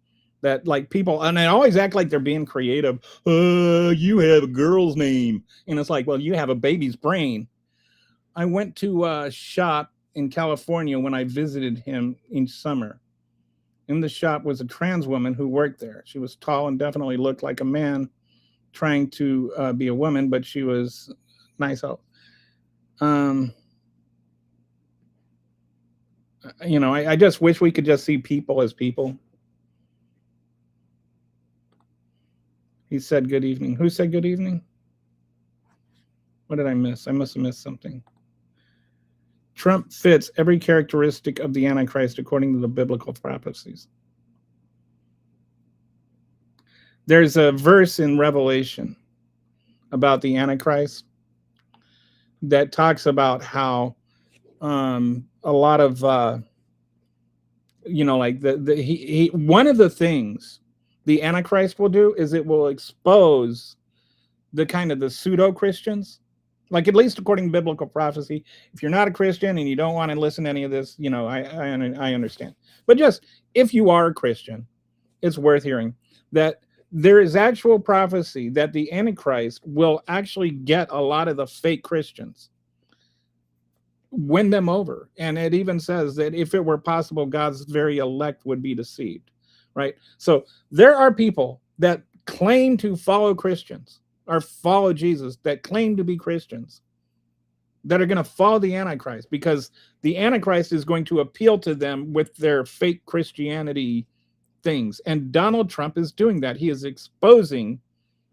that like people, and they always act like they're being creative. You have a girl's name. And it's like, well, you have a baby's brain. I went to a shop in California when I visited him each summer. In the shop was a trans woman who worked there. She was tall and definitely looked like a man trying to be a woman, but she was nice. I just wish we could just see people as people. He said good evening. Who said good evening? What did I miss? I must have missed something. Trump fits every characteristic of the Antichrist according to the biblical prophecies. There's a verse in Revelation about the Antichrist that talks about how a lot of like one of the things the Antichrist will do is it will expose the kind of the pseudo Christians, like at least according to biblical prophecy. If you're not a Christian and you don't want to listen to any of this, I understand. But just if you are a Christian, it's worth hearing that there is actual prophecy that the Antichrist will actually get a lot of the fake Christians, win them over. And it even says that if it were possible, God's very elect would be deceived, right? So there are people that claim to follow Christians or follow Jesus, that claim to be Christians, that are going to follow the Antichrist because the Antichrist is going to appeal to them with their fake Christianity things. And Donald Trump is doing that. He is exposing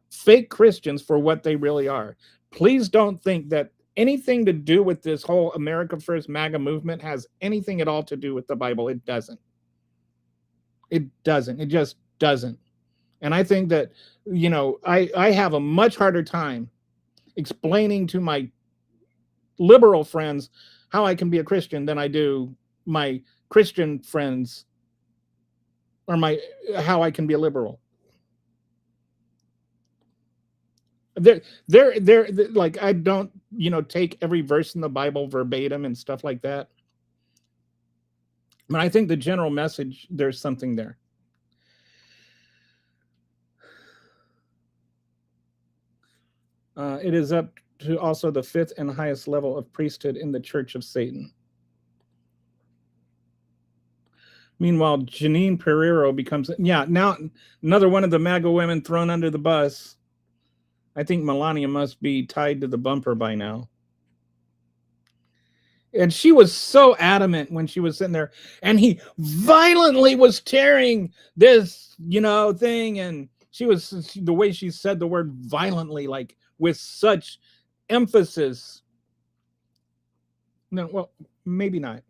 fake Christians for what they really are. Please don't think that anything to do with this whole America First MAGA movement has anything at all to do with the Bible. It doesn't. It doesn't. It just doesn't. And I think that, I have a much harder time explaining to my liberal friends how I can be a Christian than I do my Christian friends or how I can be a liberal. They're like, I don't, take every verse in the Bible verbatim and stuff like that. But I think the general message, there's something there. It is up to also the fifth and highest level of priesthood in the Church of Satan. Meanwhile, Janine Pereiro becomes, now another one of the MAGA women thrown under the bus. I think Melania must be tied to the bumper by now. And she was so adamant when she was sitting there, and he violently was tearing this, thing. And the way she said the word violently, like with such emphasis. No, well, maybe not.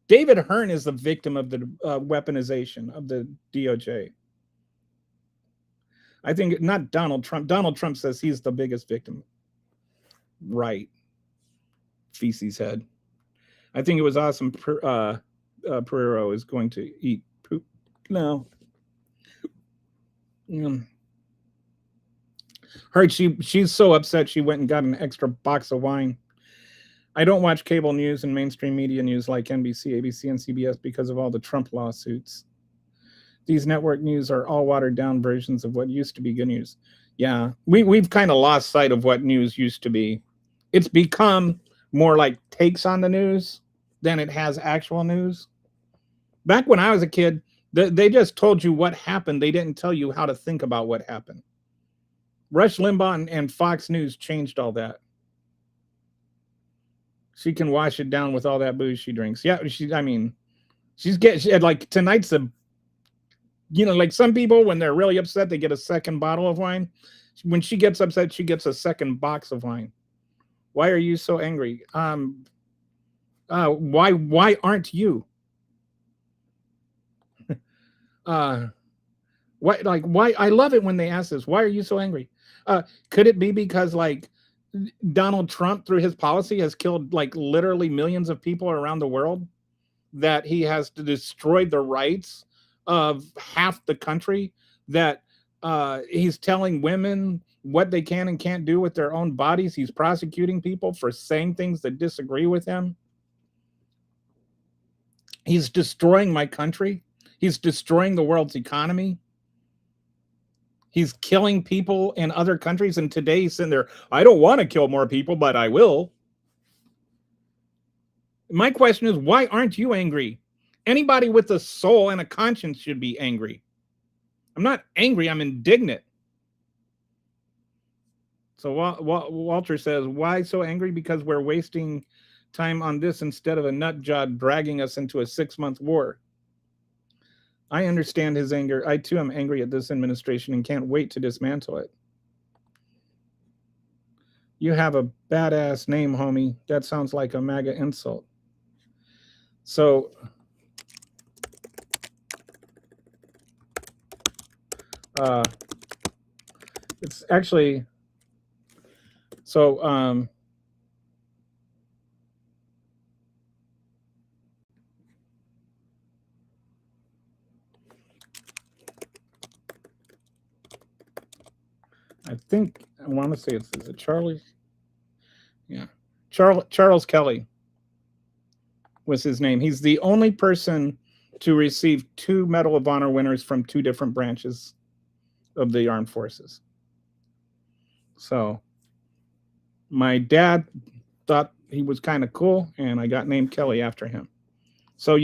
David Hearn is the victim of the weaponization of the DOJ. I think not Donald Trump. Donald Trump says he's the biggest victim. Right. Feces head. I think it was awesome. Pereiro is going to eat poop. No. Heard she's so upset she went and got an extra box of wine. I don't watch cable news and mainstream media news like NBC, ABC, and CBS because of all the Trump lawsuits. These network news are all watered down versions of what used to be good news. Yeah, we've kind of lost sight of what news used to be. It's become more like takes on the news than it has actual news. Back when I was a kid, they just told you what happened. They didn't tell you how to think about what happened. Rush Limbaugh and Fox News changed all that. She can wash it down with all that booze she drinks. Yeah, she's getting like tonight's a, like some people when they're really upset, they get a second bottle of wine. When she gets upset, she gets a second box of wine. Why are you so angry? Why aren't you? Why? I love it when they ask this. Why are you so angry? Could it be because like Donald Trump through his policy has killed like literally millions of people around the world, that he has to destroy the rights of half the country, that he's telling women what they can and can't do with their own bodies. He's prosecuting people for saying things that disagree with him. He's destroying my country. He's destroying the world's economy. He's killing people in other countries. And today he's sitting there, I don't want to kill more people, but I will. My question is, why aren't you angry? Anybody with a soul and a conscience should be angry. I'm not angry, I'm indignant. So Walter says, why so angry? Because we're wasting time on this instead of a nut job dragging us into a 6-month war. I understand his anger. I too am angry at this administration and can't wait to dismantle it. You have a badass name, homie. That sounds like a MAGA insult. So it's actually so I think I want to say is it Charlie? Yeah. Charles Kelly was his name. He's the only person to receive 2 Medal of Honor winners from 2 different branches of the armed forces. So my dad thought he was kind of cool, and I got named Kelly after him. So,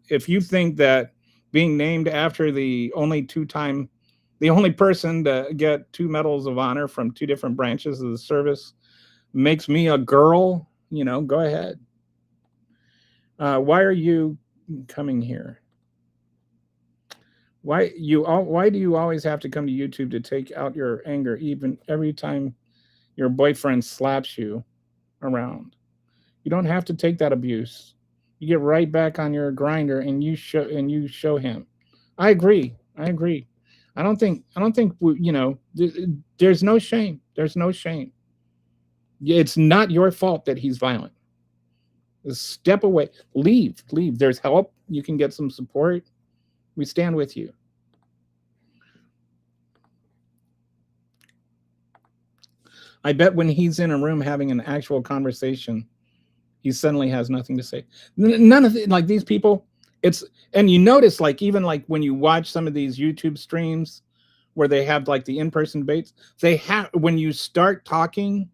if you think that being named after the only person to get 2 medals of honor from 2 different branches of the service makes me a girl, go ahead. Why are you coming here? Why do you always have to come to YouTube to take out your anger, even every time your boyfriend slaps you around? You don't have to take that abuse. You get right back on your grinder and you show him. I agree. I don't think there's no shame. There's no shame. It's not your fault that he's violent. Step away. Leave. There's help. You can get some support. We stand with you. I bet when he's in a room having an actual conversation, he suddenly has nothing to say. None of it, like these people, and you notice like even like when you watch some of these YouTube streams where they have like the in-person debates, when you start talking,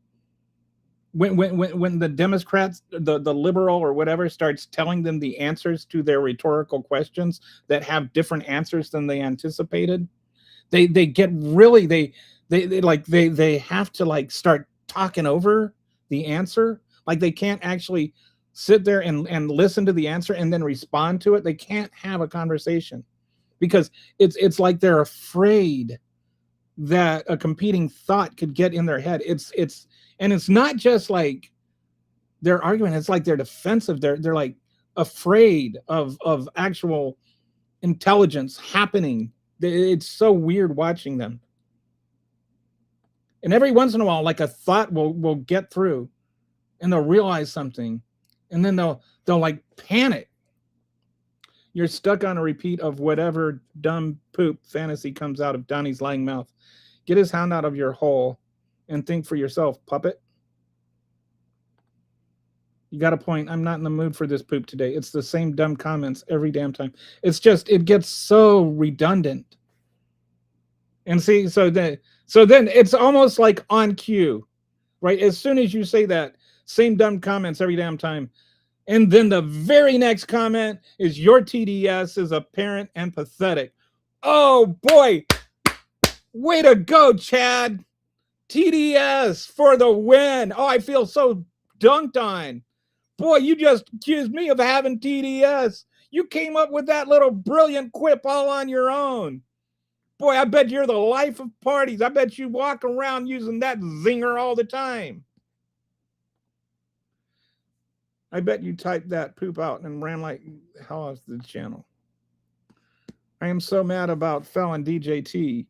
when the Democrats, the liberal or whatever starts telling them the answers to their rhetorical questions that have different answers than they anticipated, they get really they have to like start talking over the answer. Like they can't actually sit there and listen to the answer and then respond to it. They can't have a conversation because it's like they're afraid that a competing thought could get in their head. And it's not just like their argument, it's like they're defensive. They're like afraid of actual intelligence happening. It's so weird watching them. And every once in a while, like a thought will get through and they'll realize something and then they'll like panic. You're stuck on a repeat of whatever dumb poop fantasy comes out of Donnie's lying mouth. Get his hand out of your hole and think for yourself, puppet. You got a point. I'm not in the mood for this poop today. It's the same dumb comments every damn time. It's just, it gets so redundant. And see, so then it's almost like on cue, right? As soon as you say that, same dumb comments every damn time. And then the very next comment is your TDS is apparent and pathetic. Oh boy. Way to go, Chad. TDS for the win. Oh, I feel so dunked on. Boy, you just accused me of having TDS. You came up with that little brilliant quip all on your own. Boy, I bet you're the life of parties. I bet you walk around using that zinger all the time. I bet you typed that poop out and ran like hell off the channel. I am so mad about Felon DJT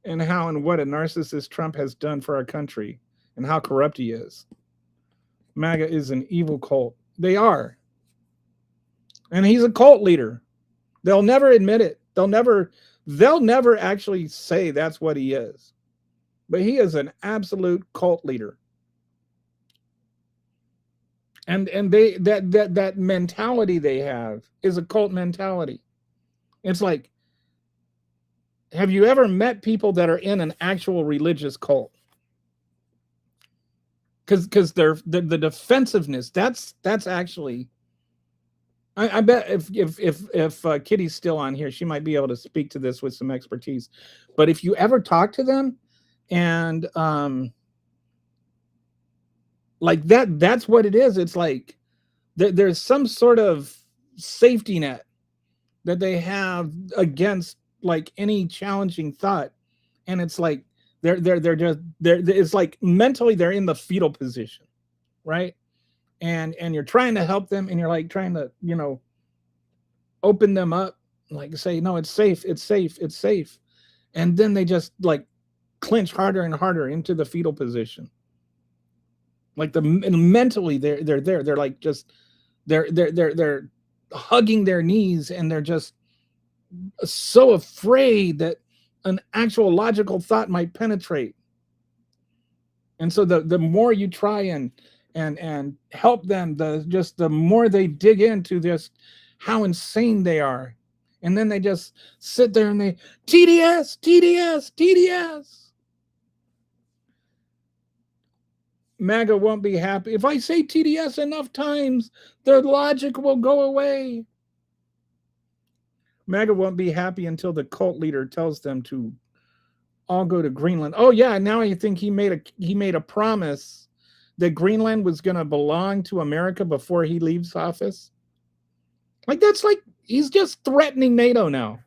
and how and what a narcissist Trump has done for our country and how corrupt he is. MAGA is an evil cult. They are. And he's a cult leader. They'll never admit it. They'll never actually say that's what he is. But he is an absolute cult leader. And they that mentality they have is a cult mentality. It's like, have you ever met people that are in an actual religious cult? Because they're the defensiveness. That's actually. I bet if Kitty's still on here, she might be able to speak to this with some expertise. But if you ever talk to them, and like that's what it is. It's like there's some sort of safety net that they have against like any challenging thought, and it's like they're it's like mentally they're in the fetal position, right? And you're trying to help them, and you're like trying to open them up, like say no, it's safe, and then they just like clinch harder and harder into the fetal position. Like mentally they're there, they're like just they're hugging their knees, and they're just so afraid that an actual logical thought might penetrate. And so the more you try and help them, the more they dig into just how insane they are. And then they just sit there and they TDS. MAGA won't be happy. If I say TDS enough times, their logic will go away. MAGA won't be happy until the cult leader tells them to all go to Greenland. Oh yeah, now I think he made a promise that Greenland was going to belong to America before he leaves office. Like that's like he's just threatening NATO now.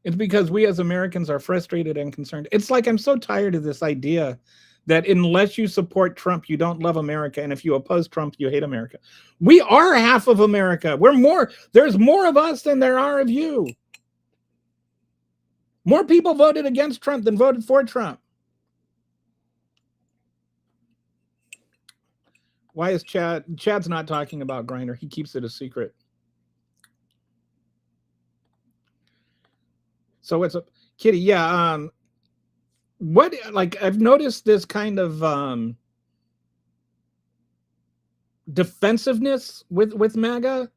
It's because we as Americans are frustrated and concerned. It's like I'm so tired of this idea that unless you support Trump, you don't love America. And if you oppose Trump, you hate America. We are half of America. There's more of us than there are of you. More people voted against Trump than voted for Trump. Why is Chad's not talking about Grindr? He keeps it a secret. So it's a Kitty. Yeah. What, like, I've noticed this kind of defensiveness with MAGA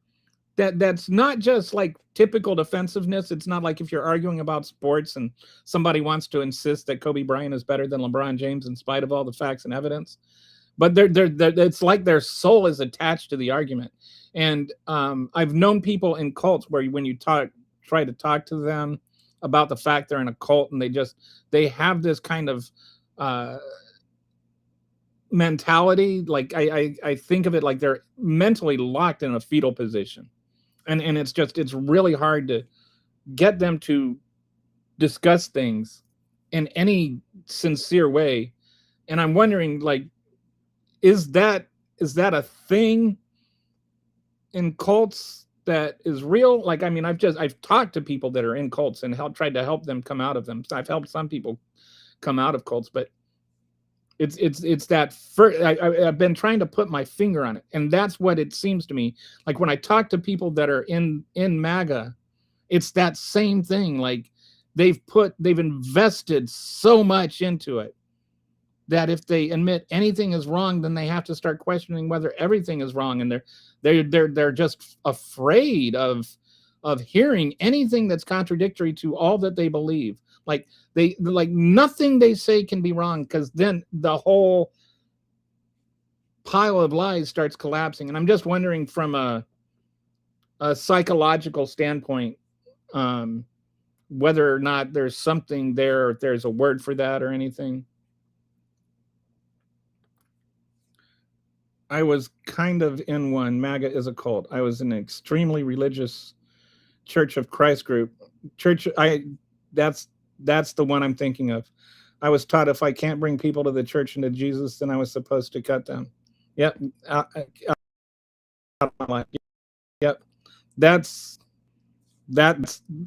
that's not just like typical defensiveness. It's not like if you're arguing about sports and somebody wants to insist that Kobe Bryant is better than LeBron James in spite of all the facts and evidence. But they're it's like their soul is attached to the argument. And I've known people in cults where when you try to talk to them about the fact they're in a cult, and they have this kind of mentality. Like I think of it like they're mentally locked in a fetal position. And it's really hard to get them to discuss things in any sincere way. And I'm wondering, like, is that a thing in cults that is real? Like, I mean, I've talked to people that are in cults and tried to help them come out of them. So I've helped some people come out of cults, but it's that I've been trying to put my finger on it, and that's what it seems to me like when I talk to people that are in MAGA. It's that same thing. Like they've invested so much into it, that if they admit anything is wrong, then they have to start questioning whether everything is wrong, and they're just afraid of hearing anything that's contradictory to all that they believe. Like nothing they say can be wrong, because then the whole pile of lies starts collapsing. And I'm just wondering, from a psychological standpoint, whether or not there's something there, if there's a word for that or anything. I was kind of in one. MAGA is a cult. I was in an extremely religious Church of Christ group. That's the one I'm thinking of. I was taught if I can't bring people to the church and to Jesus, then I was supposed to cut them. Yep. Yep. That's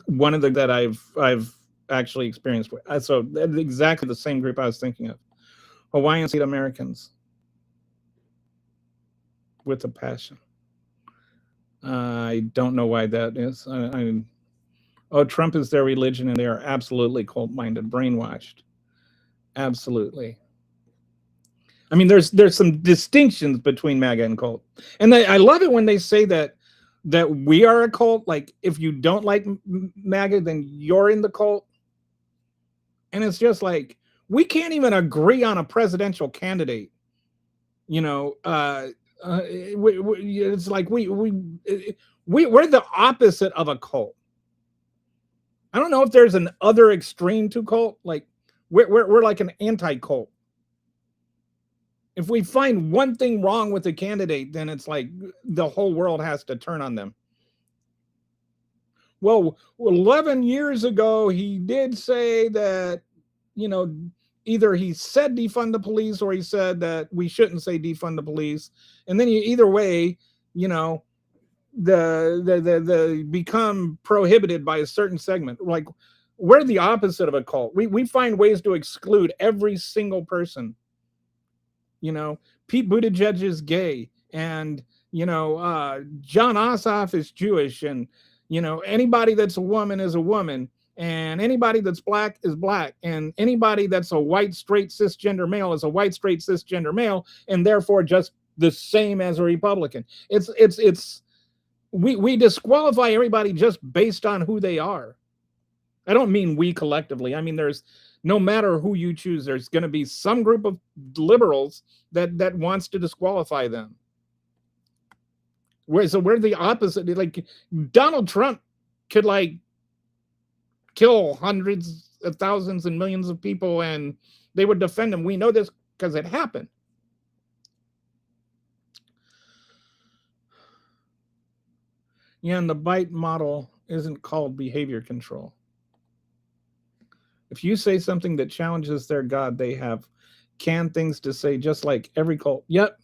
one of the that I've actually experienced. So exactly the same group I was thinking of. Hawaiian Native Americans with a passion. I don't know why that is. Trump is their religion, and they are absolutely cult-minded, brainwashed. Absolutely. I mean, there's some distinctions between MAGA and cult, and I love it when they say that we are a cult. Like, if you don't like MAGA, then you're in the cult. And it's just like, we can't even agree on a presidential candidate. You know, it's like we're the opposite of a cult. I don't know if there's an other extreme to cult. Like, we're like an anti-cult. If we find one thing wrong with a candidate, then it's like the whole world has to turn on them. Well, 11 years ago, he did say that, you know, either he said defund the police, or he said that we shouldn't say defund the police. And then either way, you know, the become prohibited by a certain segment. Like, we're the opposite of a cult. We find ways to exclude every single person. You know, Pete Buttigieg is gay, and, you know, John Ossoff is Jewish, and, you know, anybody that's a woman is a woman, and anybody that's black is black, and anybody that's a white straight cisgender male is a white straight cisgender male, and therefore just the same as a Republican. We disqualify everybody just based on who they are. I don't mean we collectively. I mean, there's, no matter who you choose, there's going to be some group of liberals that wants to disqualify them. So we're the opposite. Like, Donald Trump could, like, kill hundreds of thousands and millions of people, and they would defend him. We know this because it happened. Yeah, and the bite model isn't called behavior control. If you say something that challenges their God, they have canned things to say, just like every cult. Yep.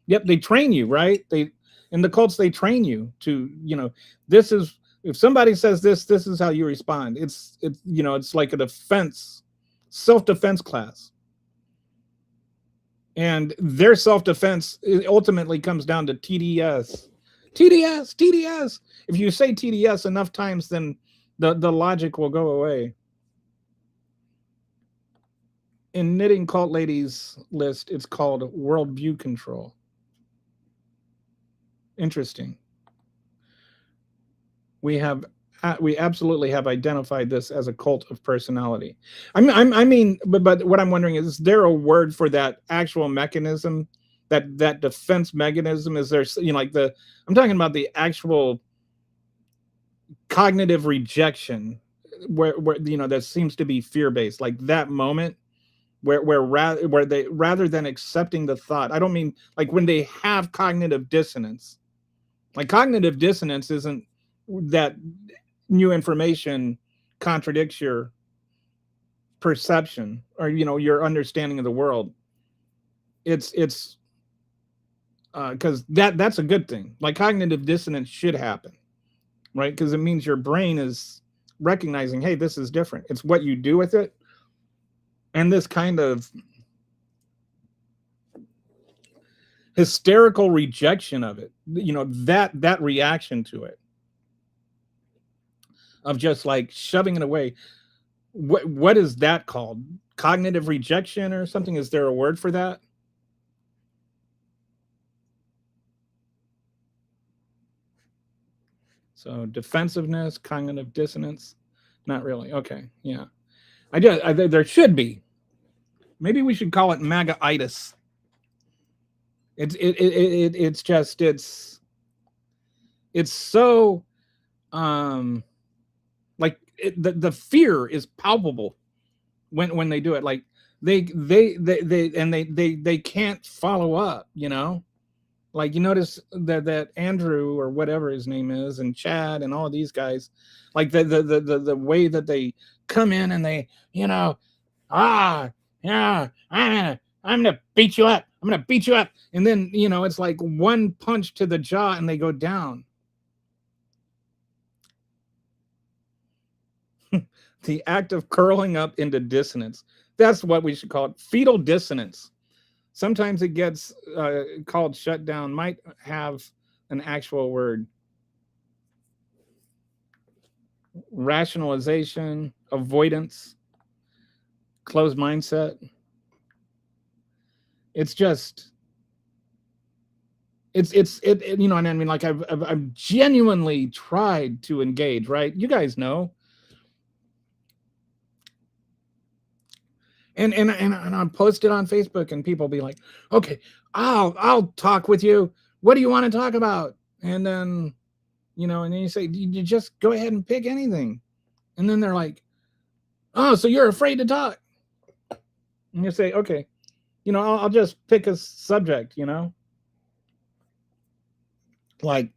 They train you, right? In the cults, they train you to, you know, this is, if somebody says this is how you respond. It's you know, it's like a defense, self-defense class. And their self-defense ultimately comes down to TDS. If you say TDS enough times, then the logic will go away. In Knitting Cult Ladies list, it's called worldview control. Interesting. We absolutely have identified this as a cult of personality. I mean, but what I'm wondering is there a word for that actual mechanism, that defense mechanism? Is there, you know, like I'm talking about the actual cognitive rejection, where you know, that seems to be fear-based, like that moment where they, rather than accepting the thought. I don't mean like when they have cognitive dissonance. Like, cognitive dissonance isn't that new information contradicts your perception, or, you know, your understanding of the world. It's because that's a good thing. Like, cognitive dissonance should happen, right? Because it means your brain is recognizing, hey, this is different. It's what you do with it. And this kind of hysterical rejection of it, you know, that reaction to it, of just like shoving it away. What is that called? cognitive rejection or something. Is there a word for that? So defensiveness, cognitive dissonance, not really. Okay, yeah. There should be. Maybe we should call it MAGA-itis. It's just it's so like the fear is palpable when they do it. Like they can't follow up. Like you notice that Andrew or whatever his name is and Chad and all these guys, like the way that they come in and they yeah, I'm gonna beat you up. I'm gonna beat you up, and then it's like one punch to the jaw and they go down. The act of curling up into dissonance. That's what we should call it. Fetal dissonance. Sometimes it gets called shutdown. Might have an actual word. Rationalization, avoidance, closed mindset. It's just, and I mean, like I've genuinely tried to engage, right? You guys know. And I post it on Facebook and people be like, okay, I'll talk with you. What do you want to talk about? And then, and then you say, you just go ahead and pick anything. And then they're like, oh, so you're afraid to talk. And you say, okay, I'll just pick a subject, like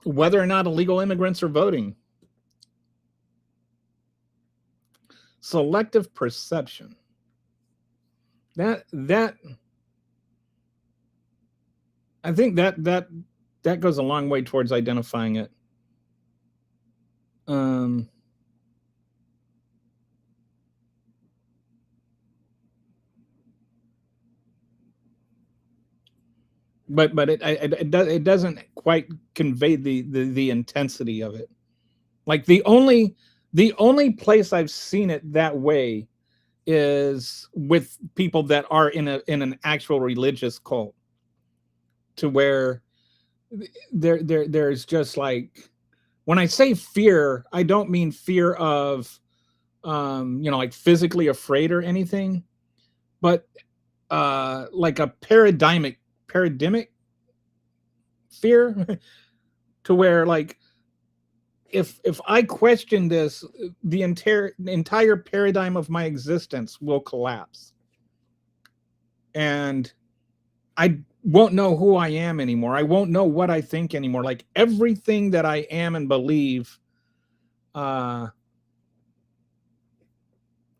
whether or not illegal immigrants are voting. Selective perception. That I think that goes a long way towards identifying it. But it doesn't quite convey the intensity of it. Like the only place I've seen it that way is with people that are in an actual religious cult, to where there's just like, when I say fear, I don't mean fear of like physically afraid or anything, but like a paradigmic fear to where, like, if I question this, the entire paradigm of my existence will collapse, and I won't know who I am anymore. I won't know what I think anymore. Like everything that I am and believe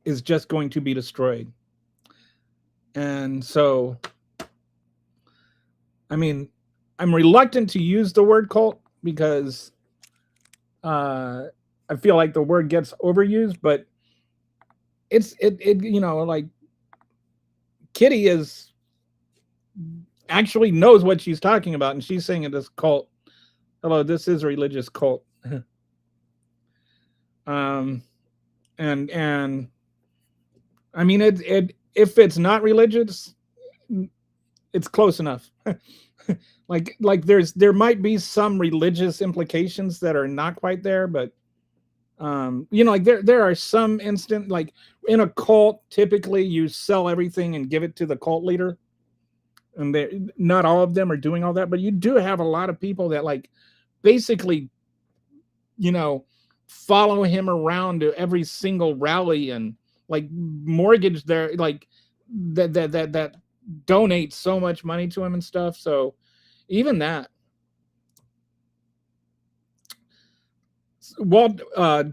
is just going to be destroyed. And so, I mean, I'm reluctant to use the word cult because I feel like the word gets overused, but it like Kitty is actually knows what she's talking about, and she's saying it is cult. Hello, this is a religious cult. And I mean, if it's not religious, it's close enough. like there might be some religious implications that are not quite there, but like there are some instant, like in a cult, typically you sell everything and give it to the cult leader, and not all of them are doing all that, but you do have a lot of people that like basically follow him around to every single rally and like mortgage their, like that donate so much money to him and stuff. So even that,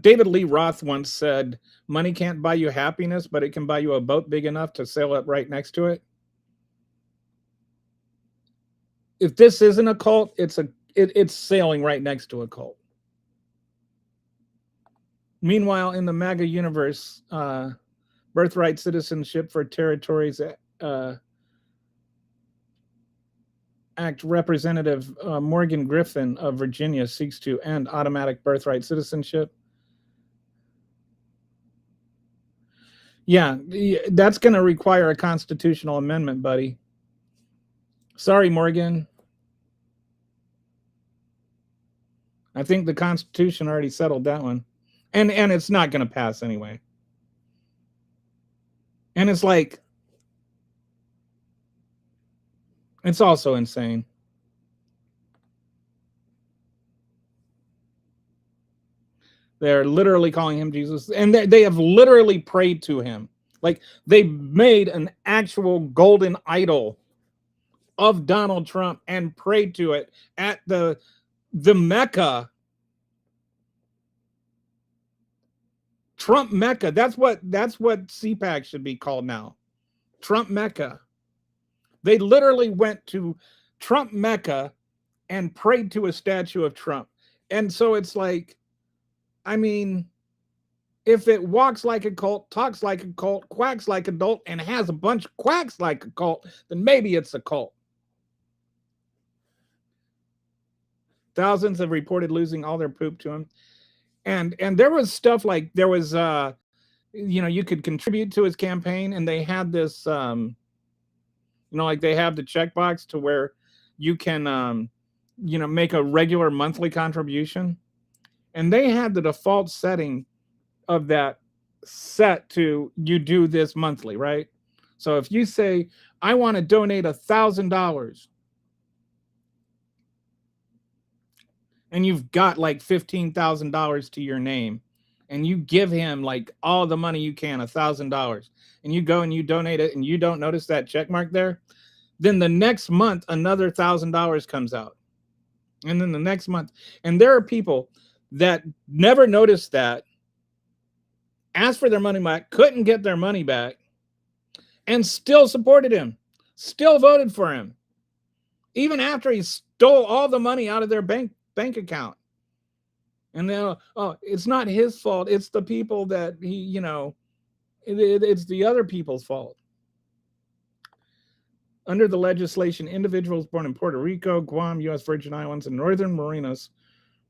David Lee Roth once said, money can't buy you happiness, but it can buy you a boat big enough to sail up right next to it. If this isn't a cult, it's sailing right next to a cult. Meanwhile, in the MAGA universe, birthright citizenship for territories Act Representative Morgan Griffin of Virginia seeks to end automatic birthright citizenship. Yeah, that's going to require a constitutional amendment, buddy. Sorry, Morgan. I think the Constitution already settled that one. And it's not going to pass anyway. And it's like, it's also insane. They're literally calling him Jesus. And they have literally prayed to him. Like, they made an actual golden idol of Donald Trump and prayed to it at the Mecca. Trump Mecca. That's what CPAC should be called now. Trump Mecca. They literally went to Trump Mecca and prayed to a statue of Trump. And so it's like, I mean, if it walks like a cult, talks like a cult, quacks like a dolt, and has a bunch of quacks like a cult, then maybe it's a cult. Thousands have reported losing all their poop to him. And there was stuff like, there was you could contribute to his campaign, and they had this like they have the checkbox to where you can make a regular monthly contribution. And they had the default setting of that set to you do this monthly, right? So if you say, I want to donate $1,000, and you've got like $15,000 to your name, and you give him like all the money you can, $1,000, and you go and you donate it, and you don't notice that check mark there, then the next month another $1,000 comes out, and then the next month. And there are people that never noticed that, asked for their money back, couldn't get their money back, and still supported him, still voted for him, even after he stole all the money out of their bank account. And then, oh, it's not his fault. It's the people that he, it's the other people's fault. Under the legislation, individuals born in Puerto Rico, Guam, U.S. Virgin Islands, and Northern Marinas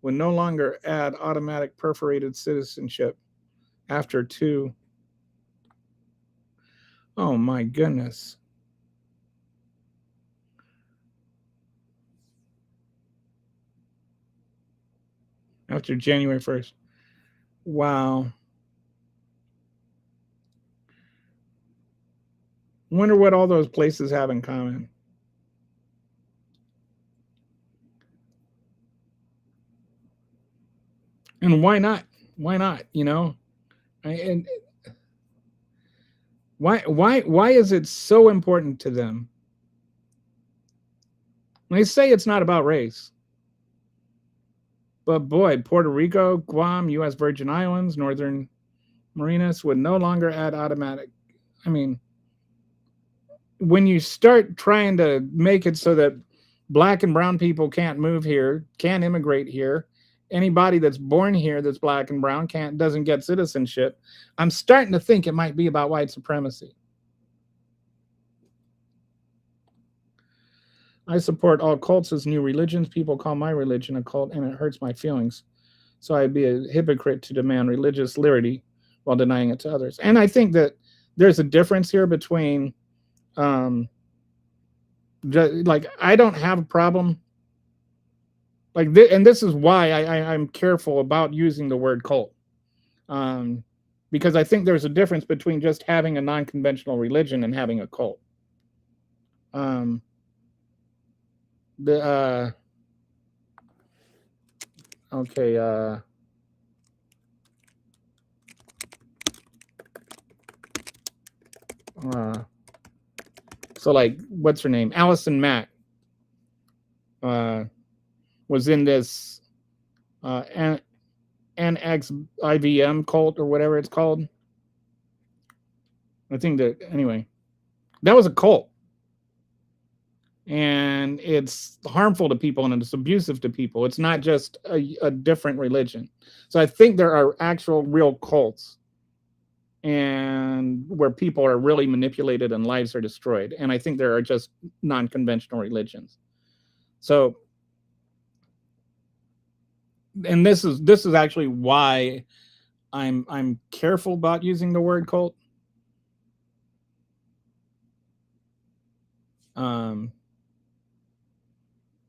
would no longer add automatic perforated citizenship after 2. Oh my goodness. After January 1st. Wow. Wonder what all those places have in common. And why not? Why not? And why is it so important to them? They say it's not about race. But boy, Puerto Rico, Guam, U.S. Virgin Islands, Northern Marinas would no longer add automatic. I mean, when you start trying to make it so that black and brown people can't move here, can't immigrate here, anybody that's born here that's black and brown doesn't get citizenship, I'm starting to think it might be about white supremacy. I support all cults as new religions. People call my religion a cult, and it hurts my feelings. So I'd be a hypocrite to demand religious liberty while denying it to others. And I think that there's a difference here between, like, I don't have a problem. Like, and this is why I'm careful about using the word cult. Because I think there's a difference between just having a non-conventional religion and having a cult. So like, what's her name? Allison Mack was in this NXIVM cult or whatever it's called. I think that, anyway, that was a cult. And it's harmful to people and it's abusive to people. It's not just a different religion. So I think there are actual real cults and where people are really manipulated and lives are destroyed. And I think there are just non-conventional religions. So, and this is actually why I'm careful about using the word cult, Um,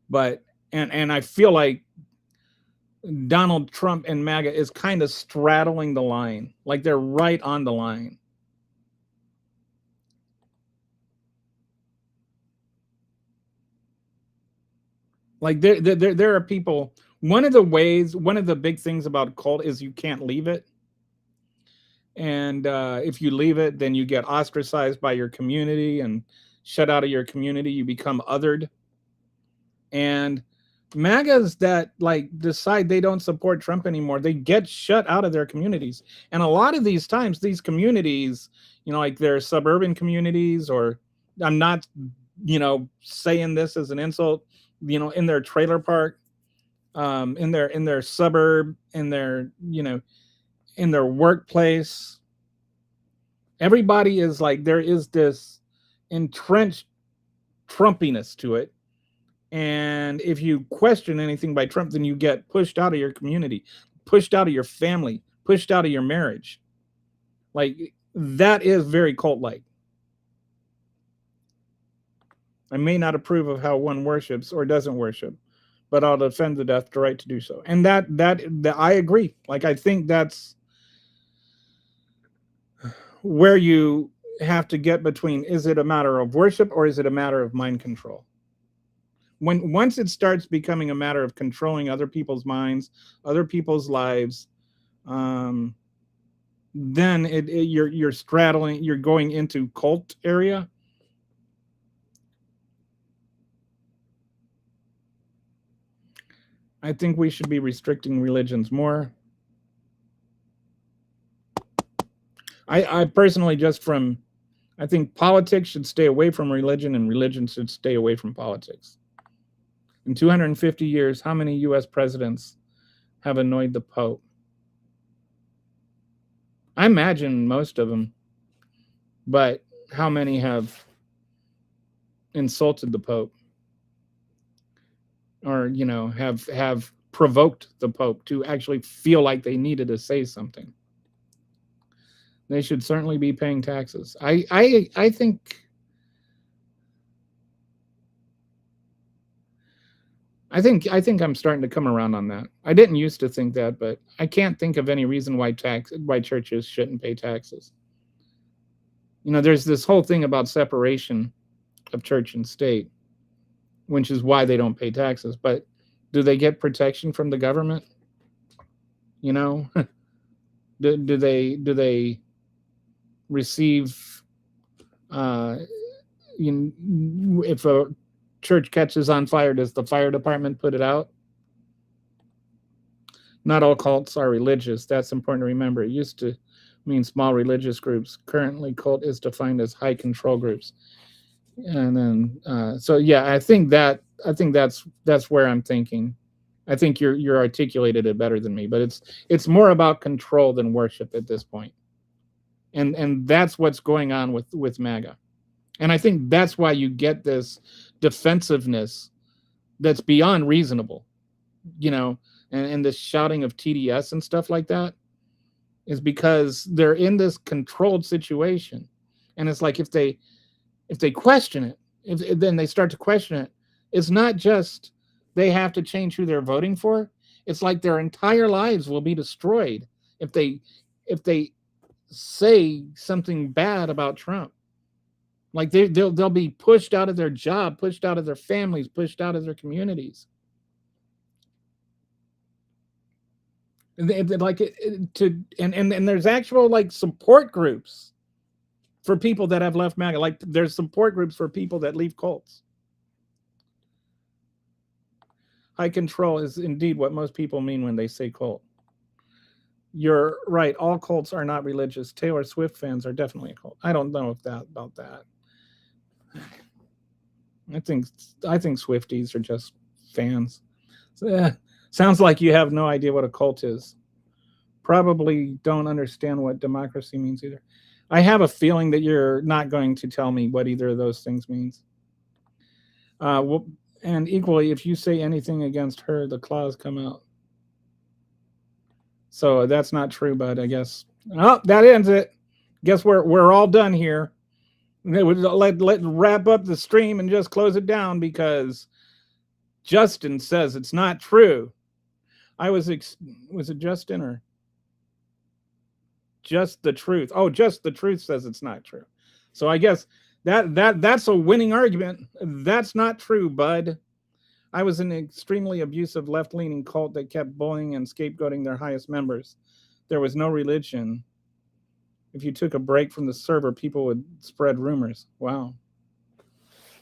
but and I feel like Donald Trump and MAGA is kind of straddling the line, like they're right on the line. Like there are people. One of the big things about cult is you can't leave it, and if you leave it, then you get ostracized by your community and shut out of your community. You become othered, and MAGAs that like decide they don't support Trump anymore, they get shut out of their communities. And a lot of these times, these communities, like their suburban communities, or I'm not, saying this as an insult, in their trailer park, in their suburb, in their workplace, everybody is like, there is this entrenched Trumpiness to it. And if you question anything by Trump, then you get pushed out of your community, pushed out of your family, pushed out of your marriage. Like, that is very cult-like. I may not approve of how one worships or doesn't worship, but I'll defend the death to right to do so. And that I agree. Like, I think that's where you have to get between, is it a matter of worship or is it a matter of mind control? Once it starts becoming a matter of controlling other people's minds, other people's lives, then you're straddling, you're going into cult area. I think we should be restricting religions more. I personally, I think politics should stay away from religion and religion should stay away from politics. In 250 years, how many U.S. presidents have annoyed the Pope? I imagine most of them, but how many have insulted the Pope? Or, have provoked the Pope to actually feel like they needed to say something? They should certainly be paying taxes. I think I'm starting to come around on that. I didn't used to think that, but I can't think of any reason why churches shouldn't pay taxes. There's this whole thing about separation of church and state, which is why they don't pay taxes. But do they get protection from the government? Do they receive, if a church catches on fire, does the fire department put it out? Not all cults are religious. That's important to remember. It used to mean small religious groups. Currently, cult is defined as high control groups. And then, so yeah, I think that's where I'm thinking. I think you're articulated it better than me, but it's more about control than worship at this point. And that's what's going on with MAGA. And I think that's why you get this defensiveness that's beyond reasonable, and this shouting of TDS and stuff like that is because they're in this controlled situation. And it's like, if they question it, then they start to question it. It's not just they have to change who they're voting for. It's like their entire lives will be destroyed if they say something bad about Trump. Like they'll be pushed out of their job, pushed out of their families, pushed out of their communities. And there's actual like support groups for people that have left MAGA. Like there's support groups for people that leave cults. High control is indeed what most people mean when they say cult. You're right. All cults are not religious. Taylor Swift fans are definitely a cult. I don't know about that. I think Swifties are just fans. Sounds like you have no idea what a cult is. Probably don't understand what democracy means either. I have a feeling that you're not going to tell me what either of those things means. And equally, if you say anything against her, the claws come out. So that's not true, but I guess that ends it. Guess we're all done here. They would let wrap up the stream and just close it down because Justin says it's not true. Was it Justin or Just the Truth? Oh, Just the Truth says it's not true. So I guess that's a winning argument. That's not true, bud. I was an extremely abusive left-leaning cult that kept bullying and scapegoating their highest members. There was no religion. If you took a break from the server, people would spread rumors. Wow.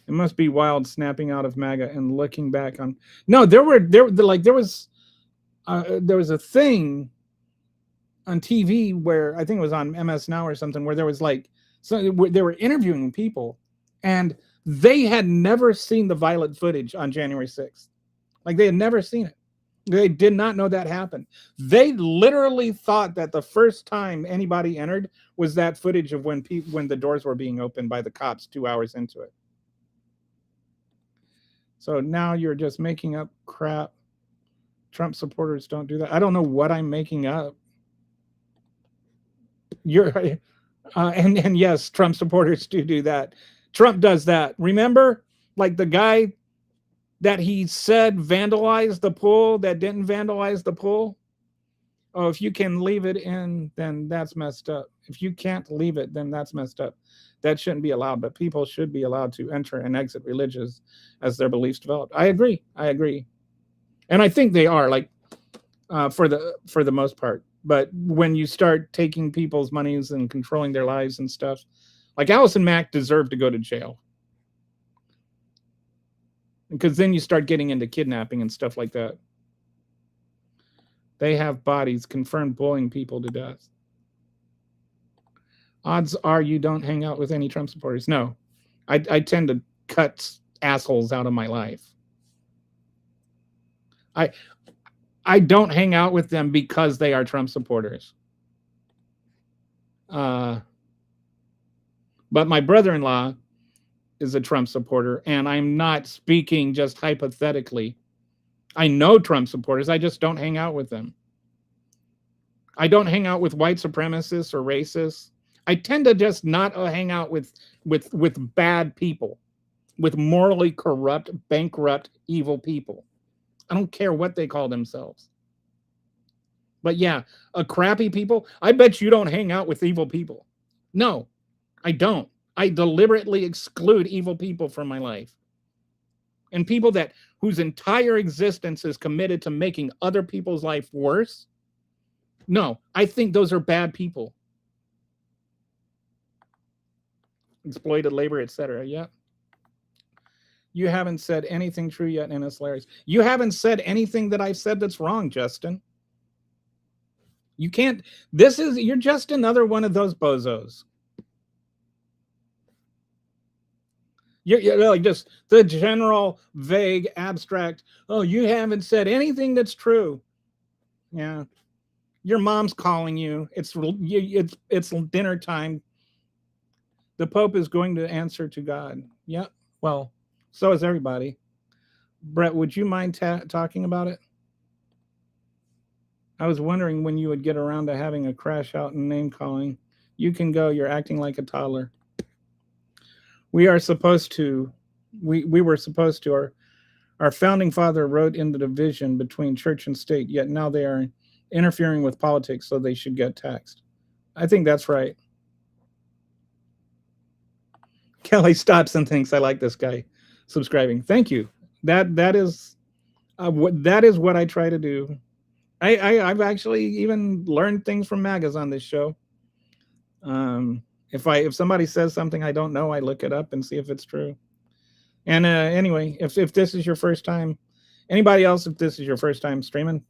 It must be wild snapping out of MAGA and looking back on. No, there was a thing on TV where I think it was on MS Now or something where there was they were interviewing people and they had never seen the violent footage on January 6th. Like they had never seen it. They did not know that happened. They literally thought that the first time anybody entered was that footage of when the doors were being opened by the cops 2 hours into it. So now you're just making up crap. Trump supporters don't do that. I don't know what I'm making up. And yes, Trump supporters do that. Trump does that. Remember, like the guy that he said vandalized the pool that didn't vandalize the pool? Oh, if you can leave it in, then that's messed up. If you can't leave it, then that's messed up. That shouldn't be allowed, but people should be allowed to enter and exit religions as their beliefs develop. I agree. And I think they are, for the most part. But when you start taking people's monies and controlling their lives and stuff, like Allison Mack deserved to go to jail. Because then you start getting into kidnapping and stuff like that. They have bodies, confirmed bullying people to death. Odds are you don't hang out with any Trump supporters. No, I tend to cut assholes out of my life. I don't hang out with them because they are Trump supporters. But my brother-in-law is a Trump supporter, and I'm not speaking just hypothetically. I know Trump supporters. I just don't hang out with them. I don't hang out with white supremacists or racists. I tend to just not hang out with bad people, with morally corrupt, bankrupt, evil people. I don't care what they call themselves. But yeah, crappy people, I bet you don't hang out with evil people. No, I don't. I deliberately exclude evil people from my life. And people whose entire existence is committed to making other people's life worse. No, I think those are bad people. Exploited labor, etc. Yeah. You haven't said anything true yet, and it's hilarious. You haven't said anything that I've said that's wrong, Justin. You can't. You're just another one of those bozos. You're like just the general, vague, abstract. Oh, you haven't said anything that's true. Yeah, your mom's calling you. It's dinner time. The Pope is going to answer to God. Yeah, well, so is everybody. Brett, would you mind talking about it? I was wondering when you would get around to having a crash out and name calling. You can go. You're acting like a toddler. We were supposed to. Our founding father wrote in the division between church and state, yet now they are interfering with politics, so they should get taxed. I think that's right. Kelly stops and thinks, I like this guy subscribing. Thank you. That is what I try to do. I've actually even learned things from MAGAs on this show. If somebody says something I don't know, I look it up and see if it's true. And anyway, if this is your first time, anybody else, if this is your first time streaming,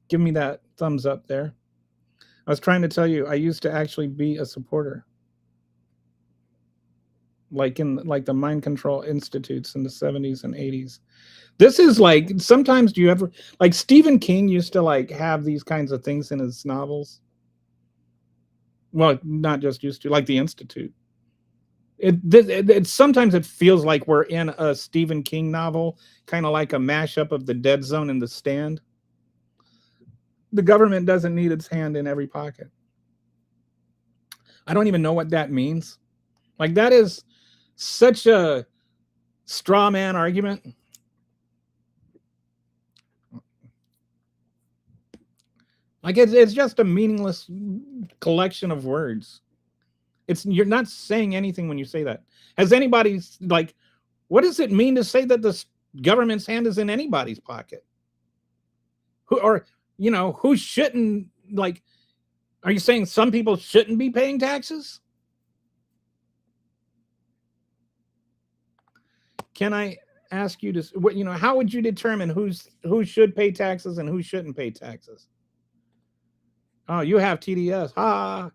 give me that thumbs up there. I was trying to tell you, I used to actually be a supporter. Like the mind control institutes in the 70s and 80s. This is like, sometimes do you ever, like Stephen King used to like have these kinds of things in his novels. Well, not just used to, like the Institute. It sometimes it feels like we're in a Stephen King novel, kind of like a mashup of The Dead Zone and The Stand. The government doesn't need its hand in every pocket. I don't even know what that means. Like, that is such a straw man argument. Like, it's just a meaningless collection of words. You're not saying anything when you say that. Has anybody, like, what does it mean to say that the government's hand is in anybody's pocket? Who shouldn't, like, are you saying some people shouldn't be paying taxes? Can I ask you to, how would you determine who should pay taxes and who shouldn't pay taxes? Oh, you have TDS.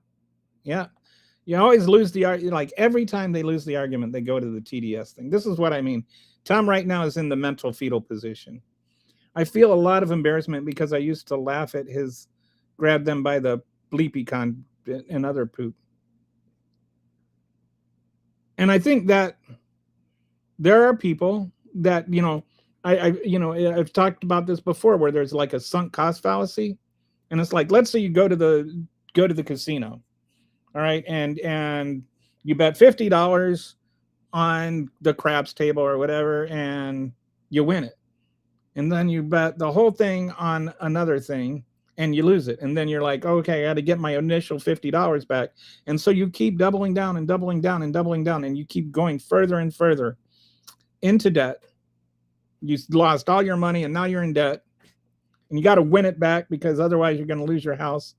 Yeah. You always lose the argument. Like, every time they lose the argument, they go to the TDS thing. This is what I mean. Tom right now is in the mental fetal position. I feel a lot of embarrassment because I used to laugh at his grab them by the bleepy con and other poop. And I think that there are people that, I've talked about this before, where there's like a sunk cost fallacy. And it's like, let's say you go to the casino. All right. And you bet $50 on the craps table or whatever, and you win it. And then you bet the whole thing on another thing and you lose it. And then you're like, okay, I got to get my initial $50 back. And so you keep doubling down and doubling down and doubling down, and you keep going further and further into debt. You lost all your money and now you're in debt, and you got to win it back because otherwise you're going to lose your house.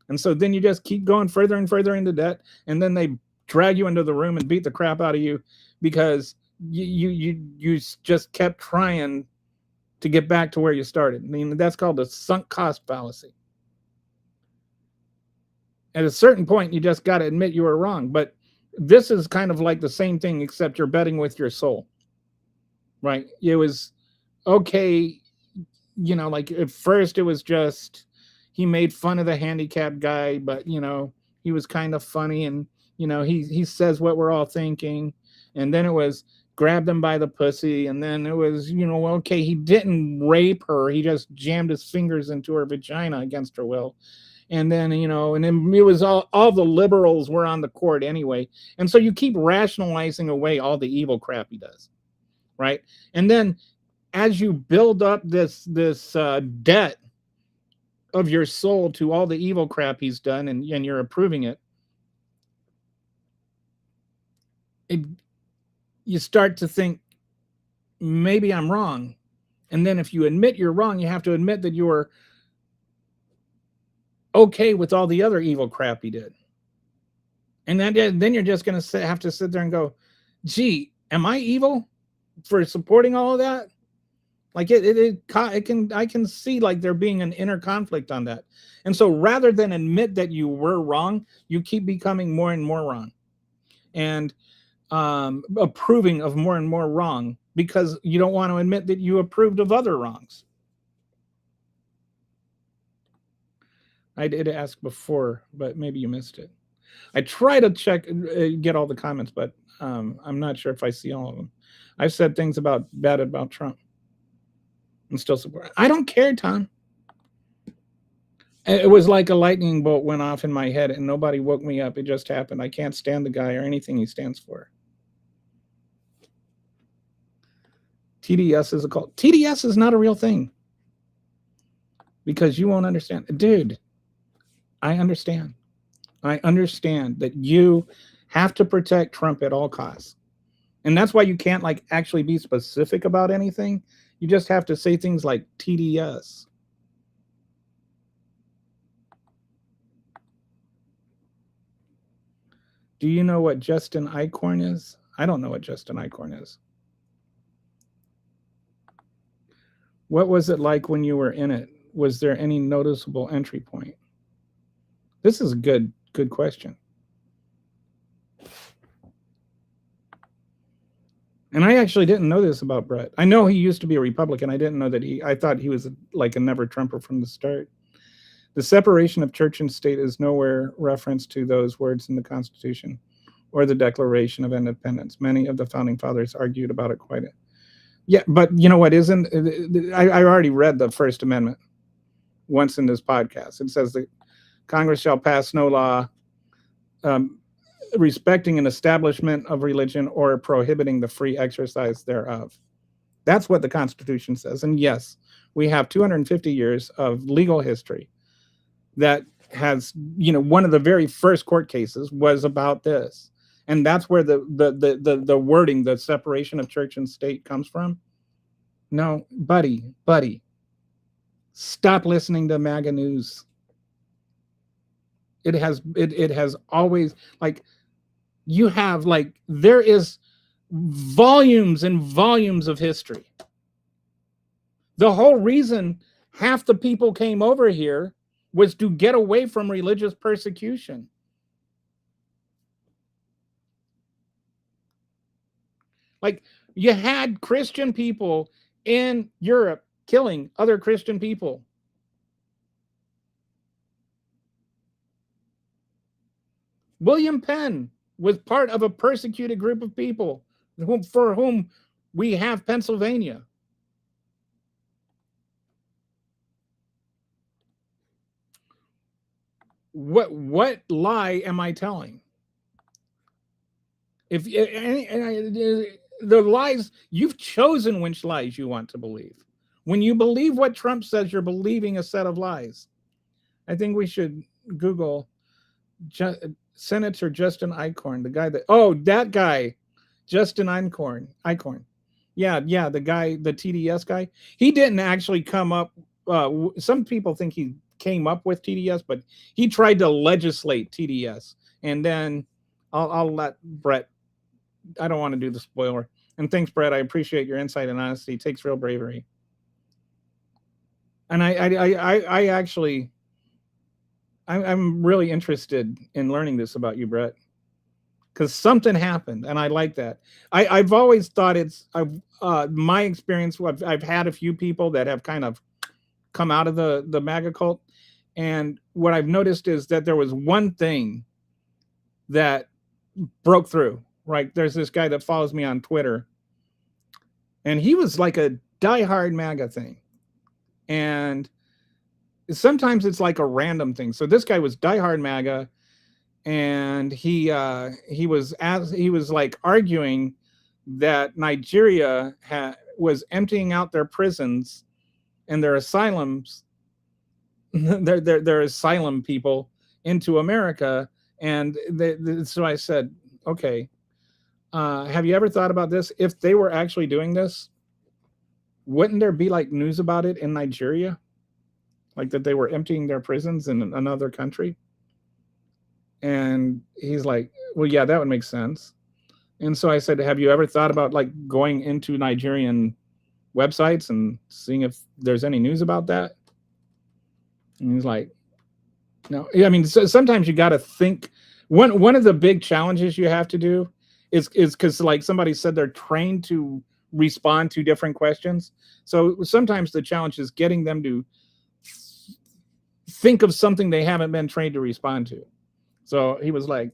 And so then you just keep going further and further into debt, and then they drag you into the room and beat the crap out of you because you just kept trying to get back to where you started. I mean, that's called the sunk cost fallacy. At a certain point, you just got to admit you were wrong. But this is kind of like the same thing, except you're betting with your soul, right? It was okay, like at first it was just, he made fun of the handicapped guy, but he was kind of funny, and he says what we're all thinking. And then it was grab them by the pussy, and then it was, okay, he didn't rape her, he just jammed his fingers into her vagina against her will. And then and then it was all the liberals were on the court anyway. And so you keep rationalizing away all the evil crap he does, right? And then as you build up this debt of your soul to all the evil crap he's done, and you're approving it, you start to think, maybe I'm wrong. And then if you admit you're wrong, you have to admit that you're okay with all the other evil crap he did. And then you're just going to have to sit there and go, gee, am I evil for supporting all of that? Like I can see like there being an inner conflict on that. And so rather than admit that you were wrong, you keep becoming more and more wrong, and approving of more and more wrong, because you don't want to admit that you approved of other wrongs. I did ask before, but maybe you missed it. I try to get all the comments, but I'm not sure if I see all of them. I've said things bad about Trump. I'm still supporting. I don't care, Tom. It was like a lightning bolt went off in my head and nobody woke me up. It just happened. I can't stand the guy or anything he stands for. TDS is a cult. TDS is not a real thing. Because you won't understand. Dude, I understand. I understand that you have to protect Trump at all costs. And that's why you can't like actually be specific about anything. You just have to say things like TDS. Do you know what Justin Eichhorn is? I don't know what Justin Eichhorn is. What was it like when you were in it? Was there any noticeable entry point? This is a good question. And I actually didn't know this about Brett. I know he used to be a Republican. I didn't know that I thought he was like a never Trumper from the start. The separation of church and state is nowhere referenced to those words in the Constitution or the Declaration of Independence. Many of the founding fathers argued about it quite a bit. Yeah, but you know what isn't? I already read the First Amendment once in this podcast. It says that Congress shall pass no law respecting an establishment of religion or prohibiting the free exercise thereof. That's what the Constitution says. And yes, we have 250 years of legal history that has, one of the very first court cases was about this. And that's where the wording, the separation of church and state comes from. No, buddy, stop listening to MAGA news. It has always, like, you have, like, there is volumes and volumes of history. The whole reason half the people came over here was to get away from religious persecution. Like, you had Christian people in Europe killing other Christian people. William Penn was part of a persecuted group of people for whom we have Pennsylvania. What lie am I telling? If the lies, you've chosen which lies you want to believe. When you believe what Trump says, you're believing a set of lies. I think we should Google Senator Justin Eichhorn, the guy that guy, Justin Eichhorn. Yeah, the guy, the TDS guy. He didn't actually come up. Some people think he came up with TDS, but he tried to legislate TDS. And then I'll let Brett. I don't want to do the spoiler. And thanks, Brett. I appreciate your insight and honesty. It takes real bravery. And I actually, I'm really interested in learning this about you, Brett, because something happened, and I like that. I've always thought it's my experience. I've had a few people that have kind of come out of the MAGA cult, and what I've noticed is that there was one thing that broke through. Right, there's this guy that follows me on Twitter, and he was like a diehard MAGA thing, and sometimes it's like a random thing. So this guy was diehard MAGA, and he was like arguing that Nigeria was emptying out their prisons and their asylums, their asylum people into America, and so I said, okay. Have you ever thought about this? If they were actually doing this, wouldn't there be like news about it in Nigeria? Like that they were emptying their prisons in another country? And he's like, well, yeah, that would make sense. And so I said, have you ever thought about like going into Nigerian websites and seeing if there's any news about that? And he's like, no. I mean, sometimes you got to think. One of the big challenges you have to do is because, like somebody said, they're trained to respond to different questions. So sometimes the challenge is getting them to think of something they haven't been trained to respond to. So he was like,